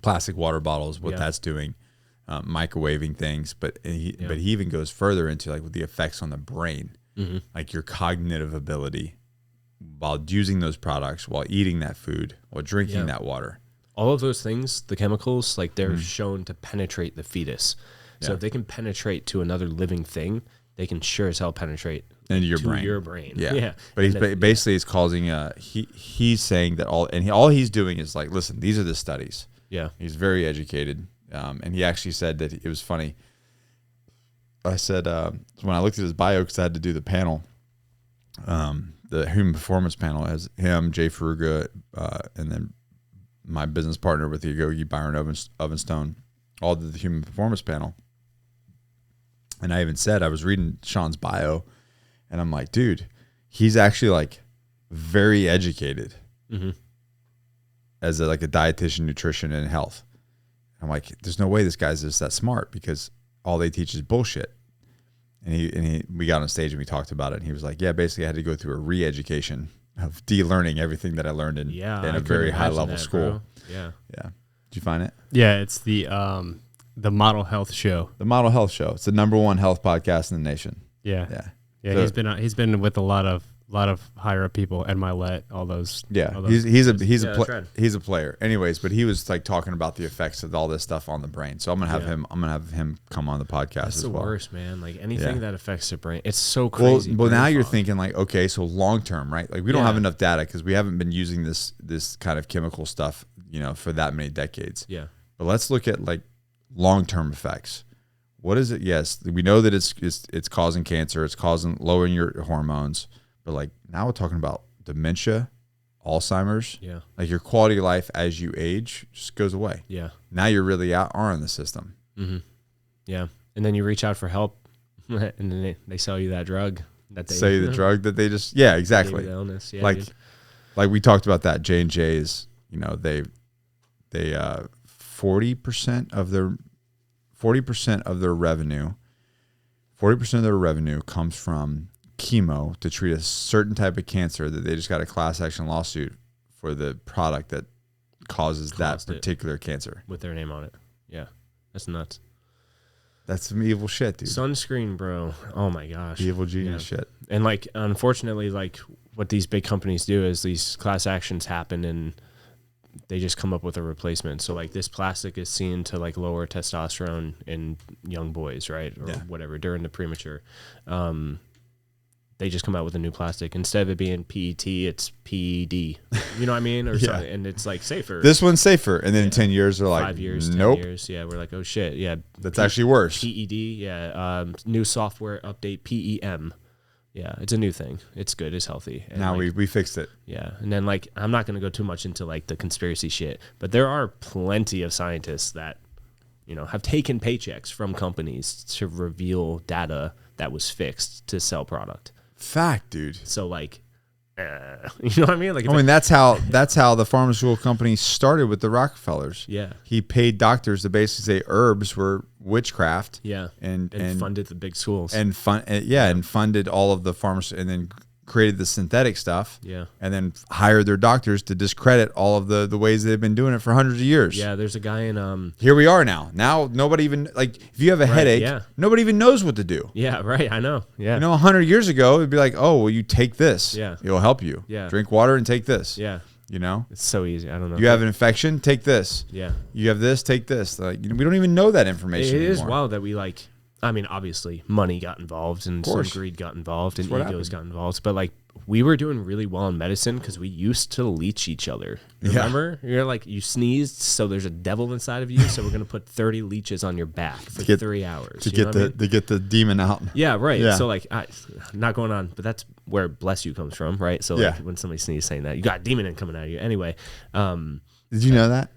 plastic water bottles, what that's doing, microwaving things. But he even goes further into like with the effects on the brain, like your cognitive ability while using those products, while eating that food, while drinking that water. All of those things, the chemicals, like they're shown to penetrate the fetus. So if they can penetrate to another living thing, they can sure as hell penetrate into your brain. Yeah. But he's basically it's causing he's saying that all he's doing is like, listen, these are the studies. Yeah. He's very educated. And he actually said that it was funny. I said when I looked at his bio, because I had to do the panel, the human performance panel has him, Jay Ferruga, and then my business partner with the Agoge, Byron Ovenstone, all did the human performance panel. And I even said, I was reading Sean's bio, and I'm like, dude, he's actually like very educated as a dietitian, nutrition, and health. I'm like, there's no way this guy's just that smart, because all they teach is bullshit. And we got on stage and we talked about it, and he was like, yeah, basically I had to go through a re-education of de-learning everything that I learned in a very high level school. Bro. Yeah. Did you find it? Yeah, it's the Model Health Show. The Model Health Show. It's the number one health podcast in the nation. Yeah. So- He's been with a lot of higher up people, Ed Milet, all those. Yeah, all those he's Yeah, that's right. a player. Anyways, but he was like talking about the effects of all this stuff on the brain. So I'm gonna have him come on the podcast That's as the well. worst, man. Like anything that affects the brain, it's so crazy. Well, now brain you're fog. thinking like, okay, so long term, right? Like we don't Yeah. have enough data because we haven't been using this kind of chemical stuff, for that many decades. Yeah. But let's look at like long term effects. What is it? Yes, we know that it's causing cancer. It's lowering your hormones. But like now we're talking about dementia, Alzheimer's. Yeah. Like your quality of life as you age just goes away. Yeah. Now you're really are in the system. Mm-hmm. Yeah. And then you reach out for help, and then they sell you that drug that they Say the drug that they just exactly. gave you the illness. Yeah, like dude. like we talked about that J&J's, you know, they 40% of their revenue 40% of their revenue comes from chemo to treat a certain type of cancer that they just got a class action lawsuit for the product that causes that particular cancer with their name on it. Yeah. That's nuts. That's some evil shit, dude. Sunscreen, bro. Oh my gosh. Evil genius shit. And like, unfortunately, like what these big companies do is these class actions happen and they just come up with a replacement. So like this plastic is seen to like lower testosterone in young boys, right? Or whatever, during the premature. They just come out with a new plastic. Instead of it being PET, it's PED. You know what I mean? Or something. And it's like safer. This one's safer. And then in 10 years, they're like, 5 years, nope. 10 years. Yeah, we're like, oh shit. Yeah. That's actually worse. PED. Yeah. New software update, PEM. Yeah, it's a new thing. It's good. It's healthy. And now like, we fixed it. Yeah. And then like, I'm not going to go too much into like the conspiracy shit, but there are plenty of scientists that, you know, have taken paychecks from companies to reveal data that was fixed to sell product. Fact, dude. So like, you know what I mean? Like, I mean, that's how the pharmaceutical company started with the Rockefellers. Yeah. He paid doctors to basically say herbs were witchcraft. Yeah. And funded the big schools. And funded all of the pharmacy, and then created the synthetic stuff. Yeah. And then hired their doctors to discredit all of the ways they've been doing it for hundreds of years. Yeah. There's a guy in Here we are now. Now nobody even, like, if you have a headache, nobody even knows what to do. Yeah. Right. I know. Yeah. You know, 100 years ago, it'd be like, oh, well, you take this. Yeah. It'll help you. Yeah. Drink water and take this. Yeah. You know, it's so easy. I don't know. You have an infection, take this. Yeah. You have this, take this. Like, we don't even know that information anymore. It is anymore. wild that we like, I mean, obviously money got involved and some greed got involved and egos got involved, but like we were doing really well in medicine because we used to leech each other. Remember? Yeah. You're like, you sneezed, so there's a devil inside of you, so we're going to put 30 leeches on your back for 3 hours. To get the demon out. Yeah, right. Yeah. So like, not going on, but that's where bless you comes from, right? So like when somebody sneezes saying that, you got a demon coming out of you. Anyway. Did you know that?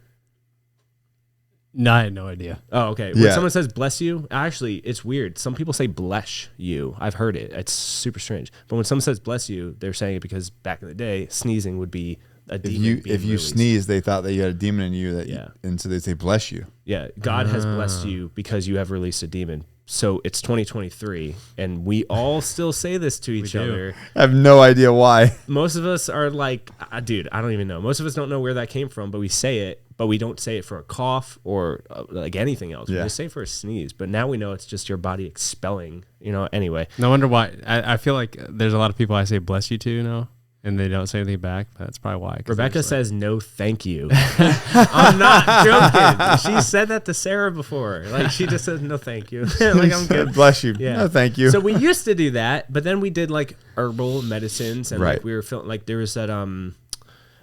No, I had no idea. Oh, okay. When someone says bless you, actually, it's weird. Some people say bless you. I've heard it. It's super strange. But when someone says bless you, they're saying it because back in the day, sneezing would be a demon. If you sneeze, they thought that you had a demon in you. And so they say bless you. Yeah. God has blessed you because you have released a demon. So it's 2023, and we all still say this to each other. I have no idea why. Most of us are like, dude, I don't even know. Most of us don't know where that came from, but we say it, but we don't say it for a cough or like anything else. We just say it for a sneeze, but now we know it's just your body expelling, you know, anyway. No wonder why. I feel like there's a lot of people I say bless you to, you know, and they don't say anything back, but that's probably why. Rebecca says no thank you. I'm not joking. She said that to Sarah before. Like, she just says no thank you. Like, I'm good. Bless you. Yeah. No thank you. So we used to do that, but then we did like herbal medicines, and like we were feeling like there was that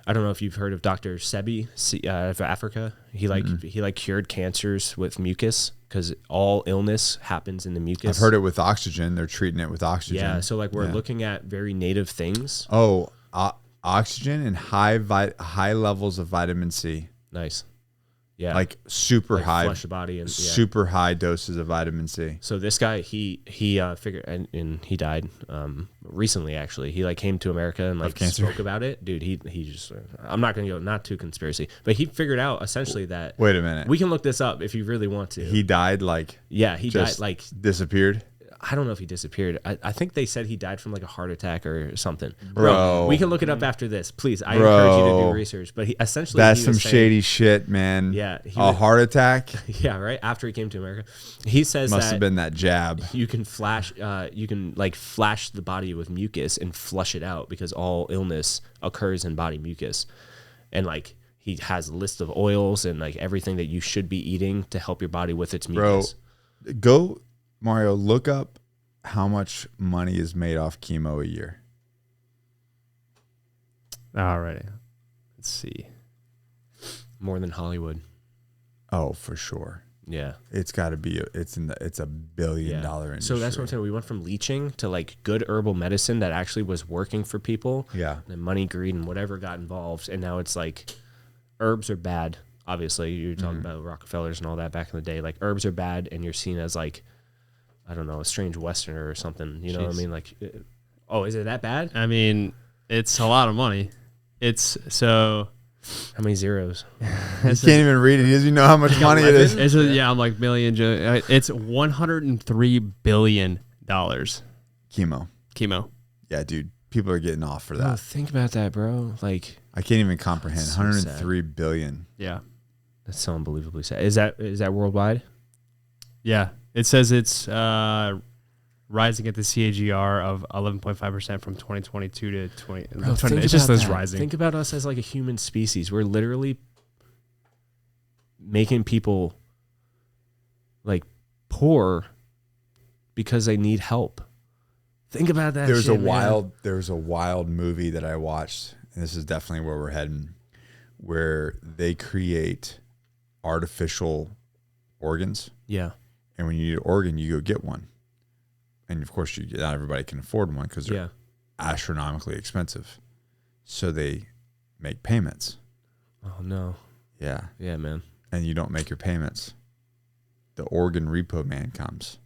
I don't know if you've heard of Dr. Sebi of Africa. He cured cancers with mucus because all illness happens in the mucus. I've heard it with oxygen. They're treating it with oxygen. Yeah, so like we're looking at very native things. Oh, oxygen and high levels of vitamin C. Nice. Yeah, like super high, flush the body and super high doses of vitamin C. So this guy, he figured, and he died recently. Actually, he like came to America and like spoke about it. Dude, he just, I'm not gonna go not too conspiracy, but he figured out essentially that. Wait a minute, we can look this up if you really want to. He died like he died like disappeared. I don't know if he disappeared. I think they said he died from like a heart attack or something. Bro, we can look it up after this, please. I encourage you to do research. But he essentially that's some shady shit, man. Yeah, heart attack. Yeah, right after he came to America, he says must have been that jab. You can flash the body with mucus and flush it out because all illness occurs in body mucus, and like he has a list of oils and like everything that you should be eating to help your body with its mucus. Bro, go. Mario, look up how much money is made off chemo a year. All right. Let's see. More than Hollywood. Oh, for sure. Yeah. It's got to be. It's a $1 billion industry. So that's what I'm saying. We went from leeching to like good herbal medicine that actually was working for people. Yeah. And money, greed, and whatever got involved, and now it's like herbs are bad. Obviously, you're talking about Rockefellers and all that back in the day. Like herbs are bad, and you're seen as like, I don't know, a strange Westerner or something. You know what I mean? Like, oh, is it that bad? I mean, it's a lot of money. It's so. How many zeros? He can't even read it. He doesn't even know how much money it is. I'm like million. It's $103 billion. Chemo. Yeah, dude. People are getting off for that. Oh, think about that, bro. Like, I can't even comprehend. so 103 billion. Yeah. That's so unbelievably sad. Is that worldwide? Yeah. It says it's rising at the CAGR of 11.5% from 2022 to 20. Bro, it just says rising. Think about us as like a human species. We're literally making people like poor because they need help. Think about that. There's a wild movie that I watched, and this is definitely where we're heading, where they create artificial organs. Yeah. And when you need an organ, you go get one. And of course, not everybody can afford one because they're astronomically expensive. So they make payments. Oh no. Yeah. Yeah, man. And you don't make your payments. The organ repo man comes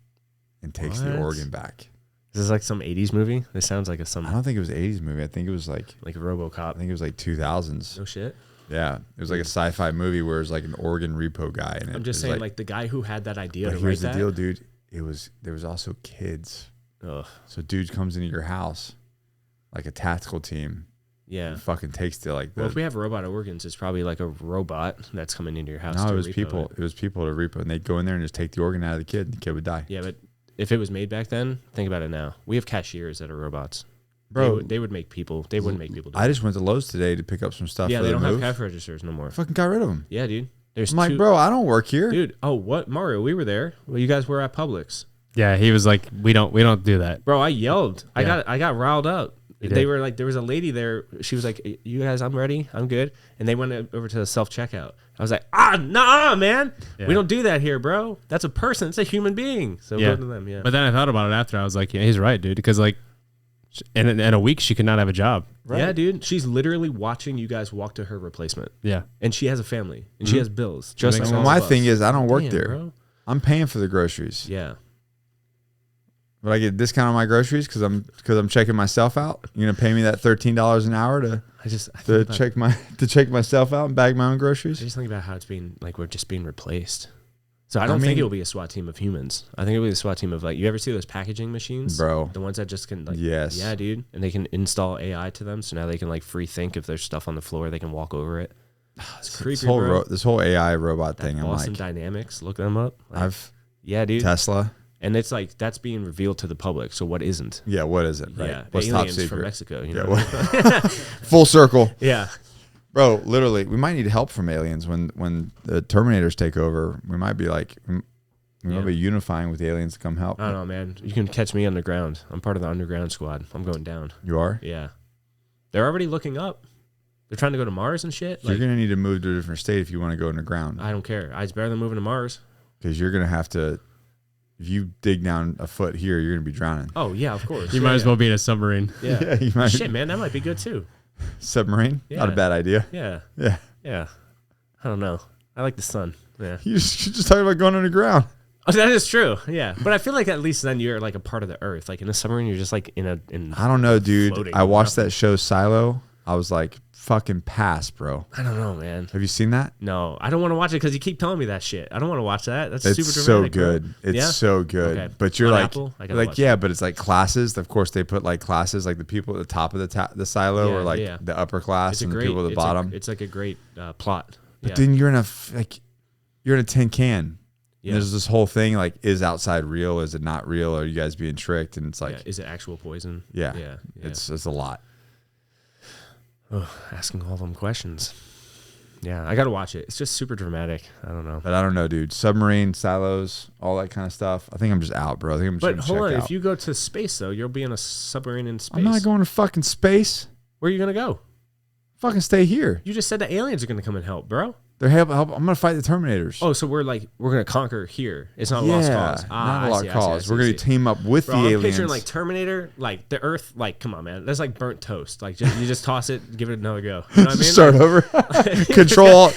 and takes the organ back. Is this like some 80s movie? This sounds like I don't think it was an 80s movie. I think it was like a RoboCop. I think it was like 2000s. No shit. Yeah, it was like a sci-fi movie where it was like an organ repo guy. And I'm just saying, like the guy who had that idea to write here's the that. deal, dude. There was also kids. Ugh. So dude comes into your house like a tactical team. Yeah. And fucking takes the like. Well, if we have robot organs, it's probably like a robot that's coming into your house. No, to it was repo people. It was people to repo, and they'd go in there and just take the organ out of the kid, and the kid would die. Yeah, but if it was made back then, think about it now. We have cashiers that are robots. Bro, they would make people. They wouldn't make people do I it. just went to Lowe's today to pick up some stuff. Yeah, for they the don't move. have cash registers no more. Fucking got rid of them. Yeah, dude. There's I'm like, bro, I don't work here. Dude, oh, what? Mario, we were there. Well, you guys were at Publix. Yeah, he was like, we don't do that. Bro, I yelled. Yeah. I got riled up. You They did. were like, there was a lady there. She was like, you guys, I'm ready. I'm good. And they went over to the self-checkout. I was like, nah, man. Yeah. We don't do that here, bro. That's a person. It's a human being. So Yeah. go to them, yeah. But then I thought about it after. I was like, yeah, he's right, dude. Because like, in a week, she could not have a job. Right. Yeah, dude. She's literally watching you guys walk to her replacement. Yeah. And she has a family. And she has bills. Just makes like sense. all My of us. thing is, I don't work Damn, there. bro. I'm paying for the groceries. Yeah. But I get a discount on my groceries because I'm checking myself out. You're gonna pay me that $13 an hour to check myself out and bag my own I groceries. just think about how it's being like we're just being replaced. So I don't think it'll be a SWAT team of humans. I think it'll be a SWAT team of like, you ever see those packaging machines? Bro. The ones that just can like, Yes. yeah, dude. And they can install AI to them. So now they can like free think if there's stuff on the floor, they can walk over it. It's creepy, bro. This whole AI robot thing. I'm Boston like, Dynamics, look them up. Like, yeah, dude. Tesla. And it's like, that's being revealed to the public. So what isn't? Yeah, what is it? Right. Yeah. What's top Aliens secret? from Mexico. You Yeah, know? what- full circle. Yeah. Bro, literally, we might need help from aliens when the Terminators take over. We might be like, we might be unifying with the aliens to come help. I don't know, man. You can catch me underground. I'm part of the underground squad. I'm going down. You are? Yeah. They're already looking up. They're trying to go to Mars and shit. You're gonna need to move to a different state if you want to go underground. I don't care. It's better than moving to Mars. Because you're gonna have to. If you dig down a foot here, you're gonna be drowning. Oh yeah, of course. You might as well be in a submarine. Yeah. Yeah, you might. Shit, man, that might be good too. Submarine? Not a Yeah. bad idea. Yeah. Yeah. Yeah. I don't know. I like the sun. Yeah. You're just talking about going underground. Oh, that is true. Yeah. But I feel like at least then you're like a part of the earth. Like in a submarine, you're just like in. I don't know, dude. Floating I watched nothing. that show Silo. I was like, fucking pass, bro. I don't know, man. Have you seen that? No, I don't want to watch it because you keep telling me that shit. I don't want to watch that. That's It's super so dramatic. bro. good. It's Yeah? so good. Okay. But you're On like, Apple? I gotta watch yeah, but it's like classes. Of course, they put like classes, like the people at the top of the silo Yeah, or like yeah. the upper class It's a and great. the people at the it's bottom. it's like a great plot. But Yeah. then you're in you're in a tin can. Yeah. There's this whole thing like, is outside real? Is it not real? Are you guys being tricked? And it's like, Yeah. Is it actual poison? yeah, Yeah. it's a lot. Oh, asking all them questions. Yeah, I gotta watch it. It's just super dramatic. I don't know. But I don't know, dude. Submarine, silos, all that kind of stuff. I think I'm just out, bro. I think I'm just But gonna hold on, check out. if you go to space though, you'll be in a submarine in space. I'm not going to fucking space. Where are you gonna go? Fucking stay here. You just said the aliens are gonna come and help, bro. I'm gonna fight the Terminators. Oh, so we're gonna conquer here. It's not a lost cause. Not a lost cause. We're gonna team up with the aliens. I'm picturing like Terminator, like the Earth. Like, come on, man. That's like burnt toast. Like, you just toss it, give it another go. You know what I mean? Start over. Control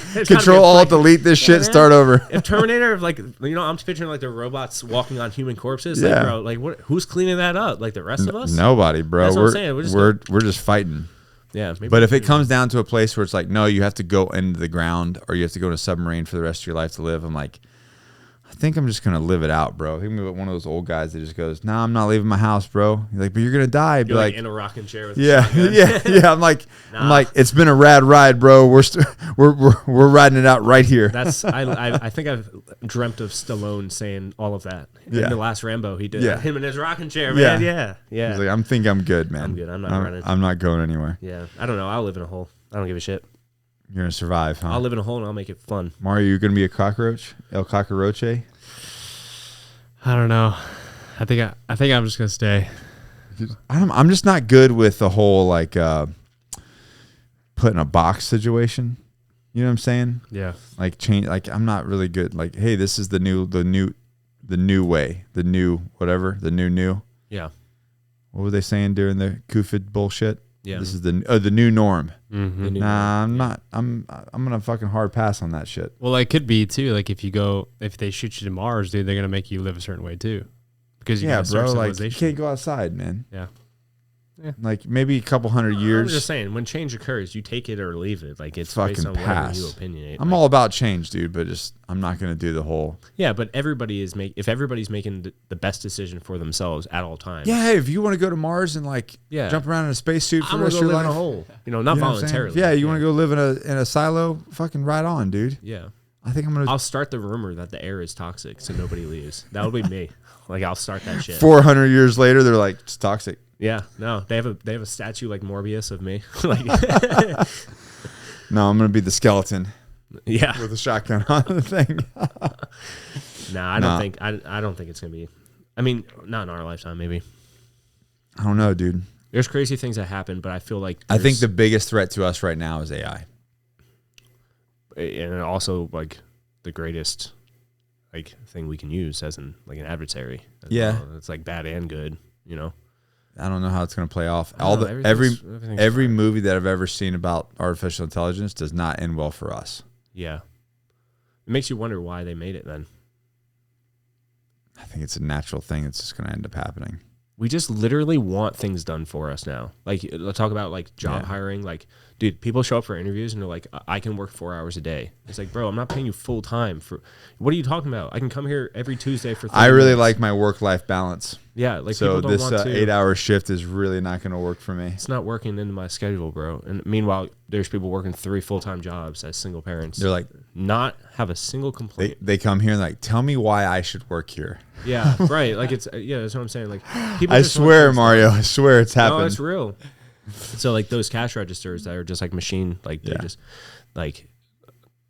Alt Delete this shit. Man. Start over. If Terminator, I'm picturing like the robots walking on human corpses. Like, bro, like who's cleaning that up? Like the rest of us? Nobody, bro. That's what I'm saying. We're just fighting. Yeah, but if it comes down to a place where it's like, no, you have to go into the ground or you have to go in a submarine for the rest of your life to live, I'm like, I think I'm just gonna live it out, bro. I think I'm one of those old guys that just goes, "Nah, I'm not leaving my house, bro." You're like, but you're gonna die. You're like in a rocking chair with yeah. I'm like, it's been a rad ride, bro. We're riding it out right here. That's I think I've dreamt of Stallone saying all of that in the last Rambo. He did him in his rocking chair, man. Yeah. He's like, I'm good, man. I'm good. I'm not running. I'm not going anywhere. Yeah, I don't know. I'll live in a hole. I don't give a shit. You're gonna survive, huh? I'll live in a hole and I'll make it fun. Mario, you gonna be a cockroach? El cockroche? I don't know. I think I'm just gonna stay. I'm just not good with the whole like put in a box situation. You know what I'm saying? Yeah. Like change. Like I'm not really good. Like, hey, this is the new way. The new. Yeah. What were they saying during the COVID bullshit? Yeah. This is the new norm. Mm-hmm. The new I'm not. I'm gonna fucking hard pass on that shit. Well, it could be too. Like if they shoot you to Mars, dude, they're gonna make you live a certain way too. Because you gotta start bro. Like you civilization. can't go outside, man. Yeah. Like maybe a couple hundred years. I'm just saying, when change occurs, you take it or leave it. Like it's fucking based on pass. whatever you opinionate. I'm all about change, dude, but just I'm not gonna do the whole. Yeah, but if everybody's making the best decision for themselves at all times. Yeah, hey, if you want to go to Mars and like jump around in a spacesuit for I'm the rest of gonna your go live life, in a hole. Not you know what I'm saying? voluntarily. Yeah, you want to go live in a silo? Fucking right on, dude. Yeah. I think I'm gonna. I'll start the rumor that the air is toxic, so nobody leaves. That'll be me. Like I'll start that shit. 400 years later, they're like, it's toxic. Yeah, no, they have a statue like Morbius of me. Like, no, I'm gonna be the skeleton. Yeah, with a shotgun on the thing. I don't think it's gonna be. I mean, not in our lifetime, maybe. I don't know, dude. There's crazy things that happen, but I feel like I think the biggest threat to us right now is AI, and also like the greatest like thing we can use as an adversary. Yeah, well. It's like bad and good. I don't know how it's going to play off. Everything's Every movie that I've ever seen about artificial intelligence does not end well for us. Yeah. It makes you wonder why they made it then. I think it's a natural thing that's just going to end up happening. We just literally want things done for us now. Like, let's talk about like job hiring. Like, dude, people show up for interviews and they're like, I can work 4 hours a day. It's like, bro, I'm not paying you full time for. What are you talking about? I can come here every Tuesday for 30 I really minutes. like my work-life balance. Yeah, like so people don't this want to. 8-hour shift is really not going to work for me. It's not working into my schedule, bro. And meanwhile, there's people working 3 full-time jobs as single parents. They're like, not have a single complaint. They come here and like, tell me why I should work here. Yeah, right. Like that's what I'm saying. Like, people. I swear, Mario. I swear it's happened. No, it's real. So like those cash registers that are just like machine, like they're just like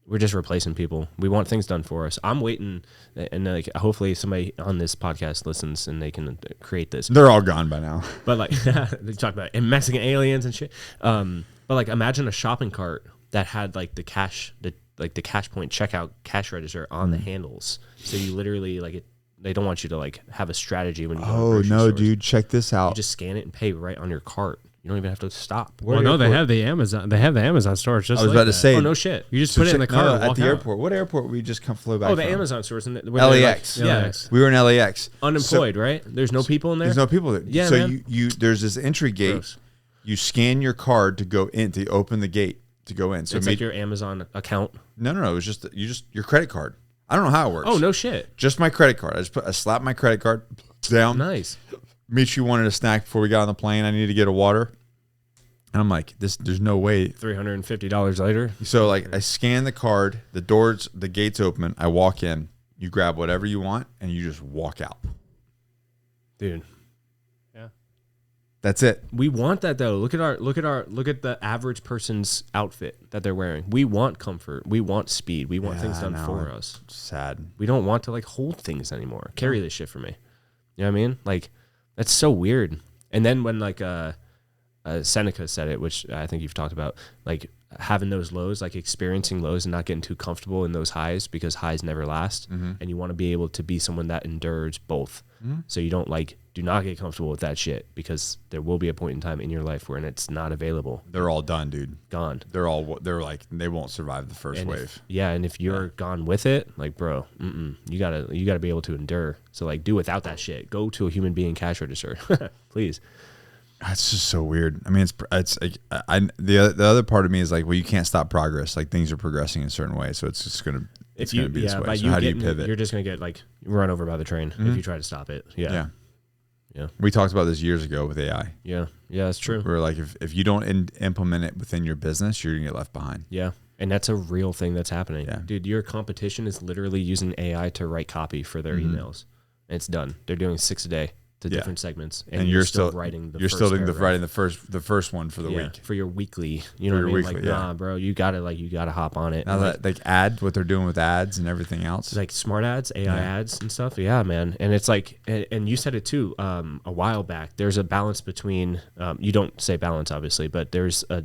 we're just replacing people. We want things done for us. I'm waiting, and like hopefully somebody on this podcast listens and they can create this. They're all gone by now. But like they talk about Mexican aliens and shit. But like imagine a shopping cart that had like the cash point checkout cash register on the handles. So you literally like it. They don't want you to like have a strategy when you go to grocery no, stores. dude, check this out. You just scan it and pay right on your cart. You don't even have to stop. Well, no, they have the Amazon. They have the Amazon stores. Just I was like about to that. say. Oh no shit! You just put it in the cart and at walk the out. airport. What airport we just flew back? Oh, the from? Amazon stores. LAX. LAX. We were in LAX. Unemployed, right? There's no people in there. There's no people there. Yeah, so man. you there's this entry gate. Gross. You scan your card to go in to open the gate to go in. So it's like your Amazon account. No. It was just your credit card. I don't know how it works. Oh no shit! Just my credit card. I slapped my credit card down. Nice. Michi wanted a snack before we got on the plane. I needed to get a water. And I'm like, there's no way. $350 later. So like I scan the card, the gates open, I walk in, you grab whatever you want, and you just walk out. Dude. Yeah. That's it. We want that though. Look at the average person's outfit that they're wearing. We want comfort. We want speed. We want things done for us. Sad. We don't want to like hold things anymore. Carry this shit for me. You know what I mean? Like that's so weird. And then when like Seneca said it, which I think you've talked about, like having those lows, like experiencing lows and not getting too comfortable in those highs, because highs never last. And you want to be able to be someone that endures both. So you don't do not get comfortable with that shit, because there will be a point in time in your life where it's not available. They're all done, dude. Gone. They won't survive the first wave. And if you're gone with it, like, bro, you gotta be able to endure. So like, do without that shit. Go to a human being cash register, please. It's just so weird. I mean, it's like the other part of me is like, well, you can't stop progress. Like, things are progressing in a certain way, so it's just gonna be this way. So how do you pivot? You're just gonna get run over by the train if you try to stop it. Yeah. We talked about this years ago with AI. Yeah, that's true. We're like, if you don't implement it within your business, you're gonna get left behind. Yeah, and that's a real thing that's happening. Yeah. Dude, your competition is literally using AI to write copy for their emails, and it's done. They're doing 6 a day to different segments, and you're still writing the the first one for the week for your weekly. You know what I mean? Like, nah, bro, you gotta hop on it. Now that what they're doing with ads and everything else, like smart ads, AI ads and stuff. Yeah, man. And it's like, and you said it too a while back. There's a balance between you don't say balance obviously, but there's a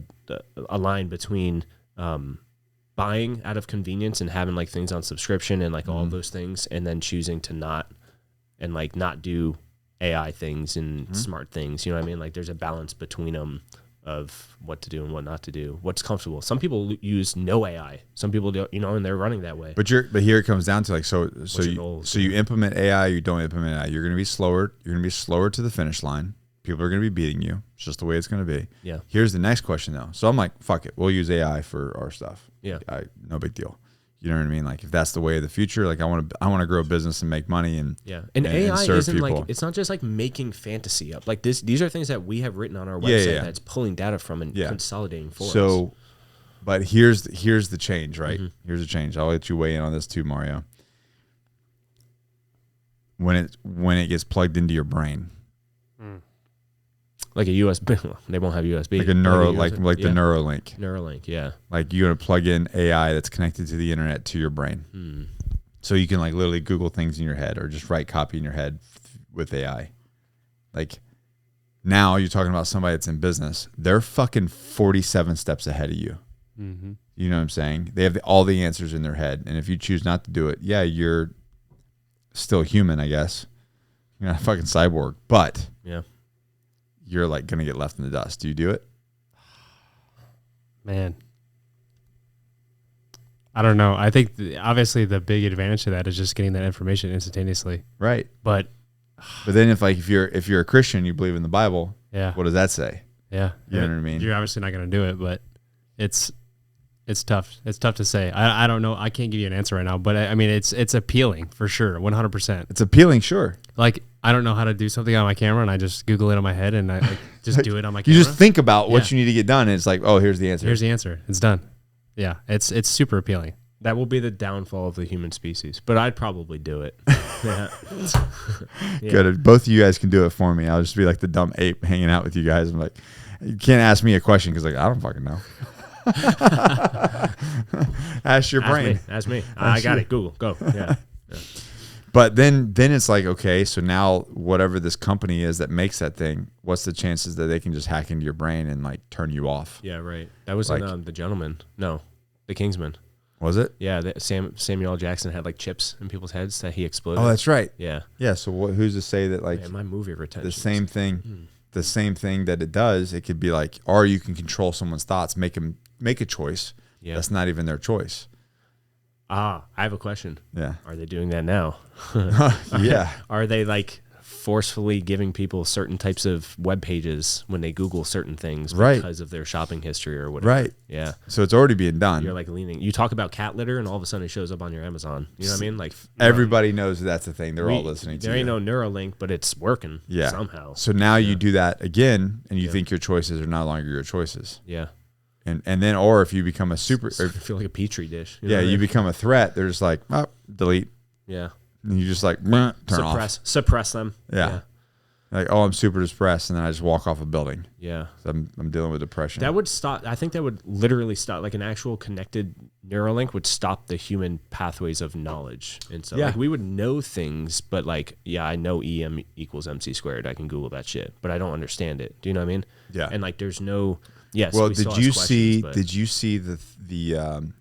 line between buying out of convenience and having like things on subscription and like all those things, and then choosing to not do AI things and smart things. You know what I mean? Like, there's a balance between them of what to do and what not to do, what's comfortable. Some people use no AI. Some people don't, and they're running that way. But here it comes down to like, so you implement AI, you don't implement AI. You're going to be slower. You're going to be slower to the finish line. People are going to be beating you. It's just the way it's going to be. Yeah. Here's the next question though. So I'm like, fuck it. We'll use AI for our stuff. Yeah. No big deal. You know what I mean? Like, if that's the way of the future, like I want to grow a business and make money and AI serve isn't people. like, it's not just like making fantasy up. Like these are things that we have written on our website that's pulling data from and consolidating for us. But here's the change, right? Here's the change. I'll let you weigh in on this too, Mario. When it gets plugged into your brain. Like a USB, they won't have USB. Like a the Neuralink. Neuralink, yeah. Like, you're gonna plug in AI that's connected to the internet to your brain, so you can like literally Google things in your head or just write copy in your head with AI. Like, now you're talking about somebody that's in business. They're fucking 47 steps ahead of you. You know what I'm saying? They have all the answers in their head, and if you choose not to do it, you're still human, I guess. You're not a fucking cyborg, but you're like gonna get left in the dust. Do you do it? Man, I don't know. I think obviously the big advantage to that is just getting that information instantaneously. Right. But then if you're a Christian, you believe in the Bible. Yeah. What does that say? Yeah. You know what I mean? You're obviously not gonna do it, but it's tough. It's tough to say. I don't know. I can't give you an answer right now, but I mean, it's appealing for sure. 100%. It's appealing. Sure. Like, I don't know how to do something on my camera, and I just Google it on my head, and I just do it on my camera. You just think about what you need to get done, and it's like, oh, here's the answer. Here's the answer. It's done. Yeah, it's super appealing. That will be the downfall of the human species, but I'd probably do it. Good. Both of you guys can do it for me. I'll just be like the dumb ape hanging out with you guys. I'm like, you can't ask me a question because like, I don't fucking know. Ask your brain. Ask me. I got it. Google. Go. Yeah. But then it's like, okay, so now whatever this company is that makes that thing, what's the chances that they can just hack into your brain and like turn you off? Yeah, right. That was like, in The Gentleman. No, The Kingsman. Was it? Yeah, Samuel L. Jackson had like chips in people's heads that he exploded. Oh, that's right. Yeah. Yeah. So who's to say that like my movie retention, the same thing that it does, it could be like, or you can control someone's thoughts, make them make a choice. Yeah. That's not even their choice. I have a question. Yeah. Are they doing that now? Yeah. Are they like forcefully giving people certain types of web pages when they Google certain things because of their shopping history or whatever? Right. Yeah. So it's already being done. You're like leaning. You talk about cat litter, and all of a sudden it shows up on your Amazon. You know what I mean? Like everybody knows that's the thing. They're all listening to. There ain't no Neuralink, but it's working. Yeah. Somehow. So now you do that again, and you think your choices are no longer your choices. Yeah. And then, or if you become a super, I feel like a petri dish. You know you become a threat. They're just like, oh, delete. Yeah. And you just like turn off. Suppress them. Yeah. Like, oh, I'm super depressed, and then I just walk off a building. Yeah. So I'm dealing with depression. That would stop. I think that would literally stop. Like an actual connected Neuralink would stop the human pathways of knowledge. And so like we would know things, but like, I know EM equals MC squared. I can Google that shit, but I don't understand it. Do you know what I mean? Yeah. And like, there's no Yes. Well, we still did you ask questions, see? but- Did you see the?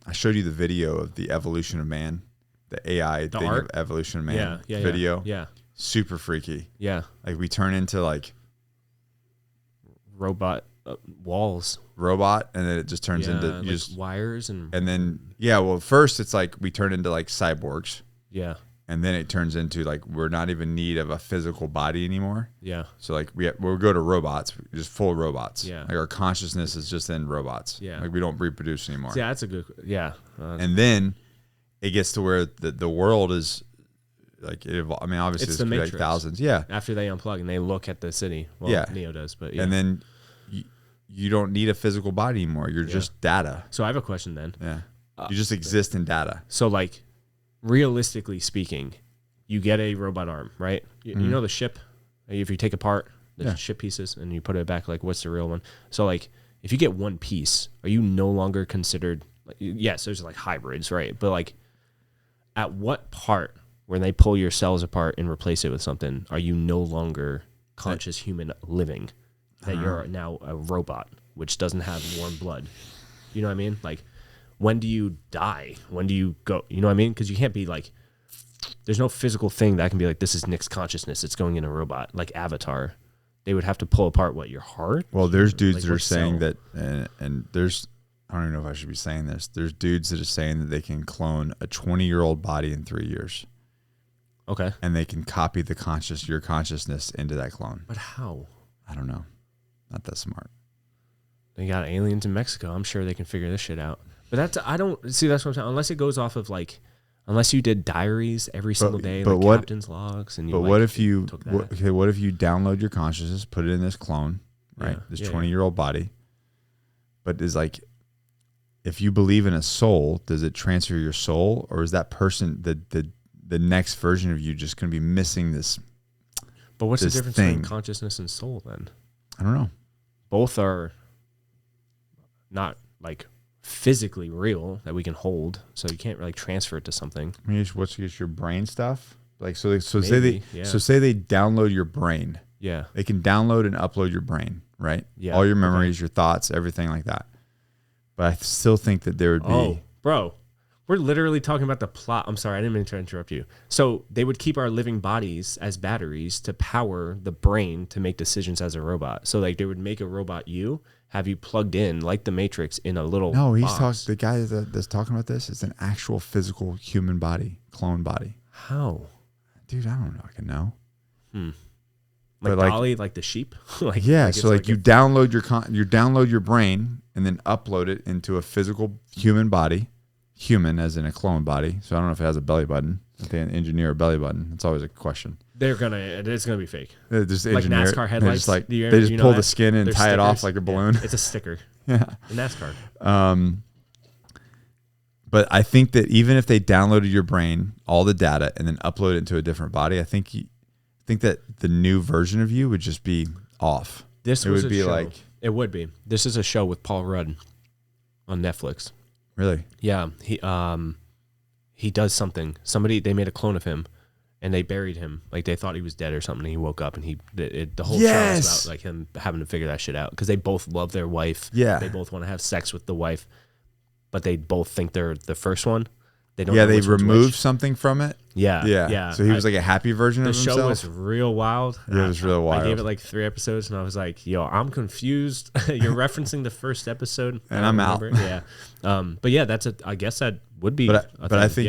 I showed you the video of the evolution of man, the AI thing art? of evolution of man Yeah. video. Yeah. Super freaky. Yeah. Like we turn into like Robot walls. robot, and then it just turns into like just wires and then well, first it's like we turn into like cyborgs, yeah. and then it turns into like we're not even in need of a physical body anymore. Yeah. So like we'll go to robots, just full robots. Yeah. Like our consciousness is just in robots. Yeah. Like we don't reproduce anymore. Yeah, that's a good. Yeah. And then it gets to where the world is like, I mean, obviously It's there's the like Matrix. thousands. Yeah. After they unplug and they look at the city. Well, Yeah. Neo does, but yeah. And then you don't need a physical body anymore. You're just data. So I have a question then. Yeah. You just exist in data. So like, realistically speaking, you get a robot arm, right? You know the ship. If you take apart the ship pieces and you put it back, like what's the real one? So like, if you get one piece, are you no longer considered? Like, yes, there's like hybrids, right? But like, at what part when they pull your cells apart and replace it with something, are you no longer conscious human living? That you're now a robot, which doesn't have warm blood. You know what I mean? Like, when do you die? When do you go? You know what I mean? Because you can't be like, there's no physical thing that can be like, this is Nick's consciousness. It's going in a robot, like Avatar. They would have to pull apart what, your heart? Well, there's dudes Like, that are what saying cell? that, and there's, I don't even know if I should be saying this. There's dudes that are saying that they can clone a 20-year-old body in 3 years. Okay. And they can copy your consciousness into that clone. But how? I don't know. Not that smart. They got aliens in Mexico. I'm sure they can figure this shit out. But that's, I don't see, that's what I'm saying. Unless it goes off of like, unless you did diaries every single day, but like what- captain's logs, and you. But like, what if you took that? what if you download your consciousness, put it in this clone, right? Yeah, This yeah, 20-year-old body. But is like, if you believe in a soul, does it transfer your soul, or is that person the next version of you just going to be missing this? But what's the this difference thing? between consciousness and soul then? I don't know. Both are not like physically real that we can hold, so you can't really transfer it to something. I mean, what's your brain stuff? Like so say Maybe, yeah. they download your brain. Yeah. They can download and upload your brain, right? Yeah, All your okay. memories, your thoughts, everything like that. But I still think that there would be. Oh, bro, we're literally talking about the plot. I'm sorry, I didn't mean to interrupt you. So they would keep our living bodies as batteries to power the brain to make decisions as a robot. So like they would make a robot have you plugged in like the Matrix in a little No, he's box. talking. The guy that's talking about this is an actual physical human body, clone body. How? Dude, I don't know. I can know. Like But, like- Dolly, like the sheep? like Yeah, it's so like you download you download your brain and then upload it into a physical human body, human as in a clone body. So I don't know if it has a belly button. If they engineer a belly button, it's always a question. it's gonna be fake. They just Like engineer it. NASCAR They headlights. just like Do you they ever- just you know pull that? the skin and They're tie it off stickers. like a Yeah, balloon. it's a sticker. Yeah. In NASCAR. But I think that even if they downloaded your brain, all the data, and then upload it into a different body, I think that the new version of you would just be off. This It was would a be show. like- It would be. This is a show with Paul Rudd on Netflix. Really? Yeah, he does something. They made a clone of him, and they buried him. Like they thought he was dead or something. And he woke up, and the whole show Yes! is about like him having to figure that shit out because they both love their wife. Yeah. they both want to have sex with the wife, but they both think they're the first one. They don't. Yeah, know they which one's removed which. something from it. Yeah, Yeah. yeah. So he was like a happy version The of show himself. was real wild. Yeah, it was real wild. I gave it like 3 episodes, and I was like, "Yo, I'm confused." You're referencing the first episode, And I I'm don't out. remember. Yeah, but yeah, I guess that would be. But a I thing.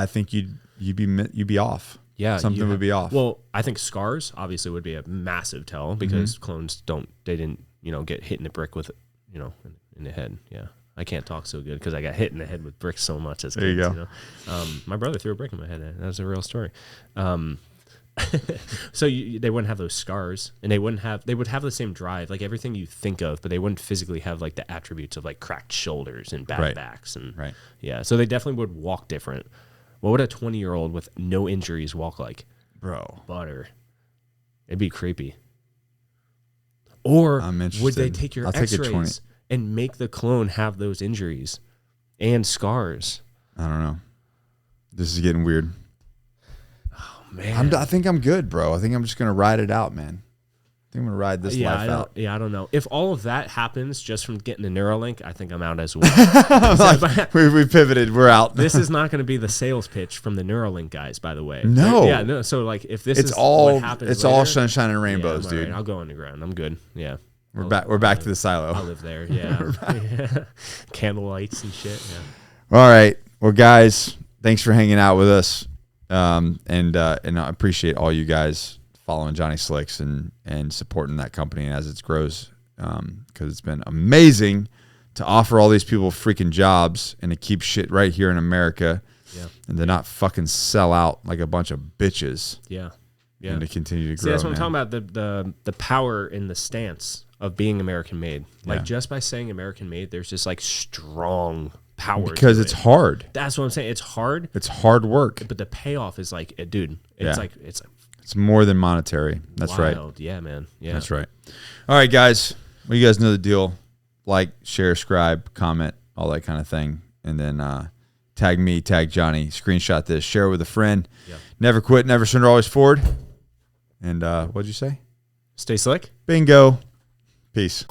think yeah, you'd be off. yeah, Something would be off. Well, I think scars obviously would be a massive tell because clones didn't get hit in the brick with in the head. Yeah. I can't talk so good because I got hit in the head with bricks so much as There you kids. go. My brother threw a brick in my head. That was a real story. So they wouldn't have those scars, and they would have the same drive, like everything you think of, but they wouldn't physically have like the attributes of like cracked shoulders and bad Right. backs and Right. yeah. So they definitely would walk different. What would a 20-year-old with no injuries walk like? Bro. Butter. It'd be creepy. Or I'm would they interested. take your I'll take a 20. X-rays and make the clone have those injuries and scars? I don't know. This is getting weird. Oh man, I think I'm good, bro. I think I'm just gonna ride it out, man. I'm gonna ride this Yeah, life out. I don't know. If all of that happens just from getting the Neuralink, I think I'm out as well. Like, we pivoted. We're out. This is not going to be the sales pitch from the Neuralink guys, by the way. No. Yeah, no. So like, if this It's is all what happens, it's later, all sunshine and yeah, rainbows, I'm all dude. right. I'll go underground. I'm good. Yeah. We're back to the silo. I'll live there. Yeah. Candle lights and shit. Yeah. All right. Well, guys, thanks for hanging out with us. And I appreciate all you guys following Johnny Slicks and supporting that company as it grows. Because it's been amazing to offer all these people freaking jobs and to keep shit right here in America. Yeah. And to not fucking sell out like a bunch of bitches. Yeah. Yeah. And to continue to grow. See, that's what I'm talking about. The power in the stance of being American made. Like, Yeah. just by saying American made, there's just like strong power. Because to it's it. hard. That's what I'm saying. It's hard, It's hard work. but the payoff is like, dude, Yeah. it's like It's more than monetary. That's right. wild. Yeah, man. Yeah. That's right. All right, guys. Well, you guys know the deal. Like, share, subscribe, comment, all that kind of thing. And then tag me, tag Johnny, screenshot this, share it with a friend. Yeah. Never quit, never surrender, always forward. And what'd you say? Stay slick. Bingo. Peace.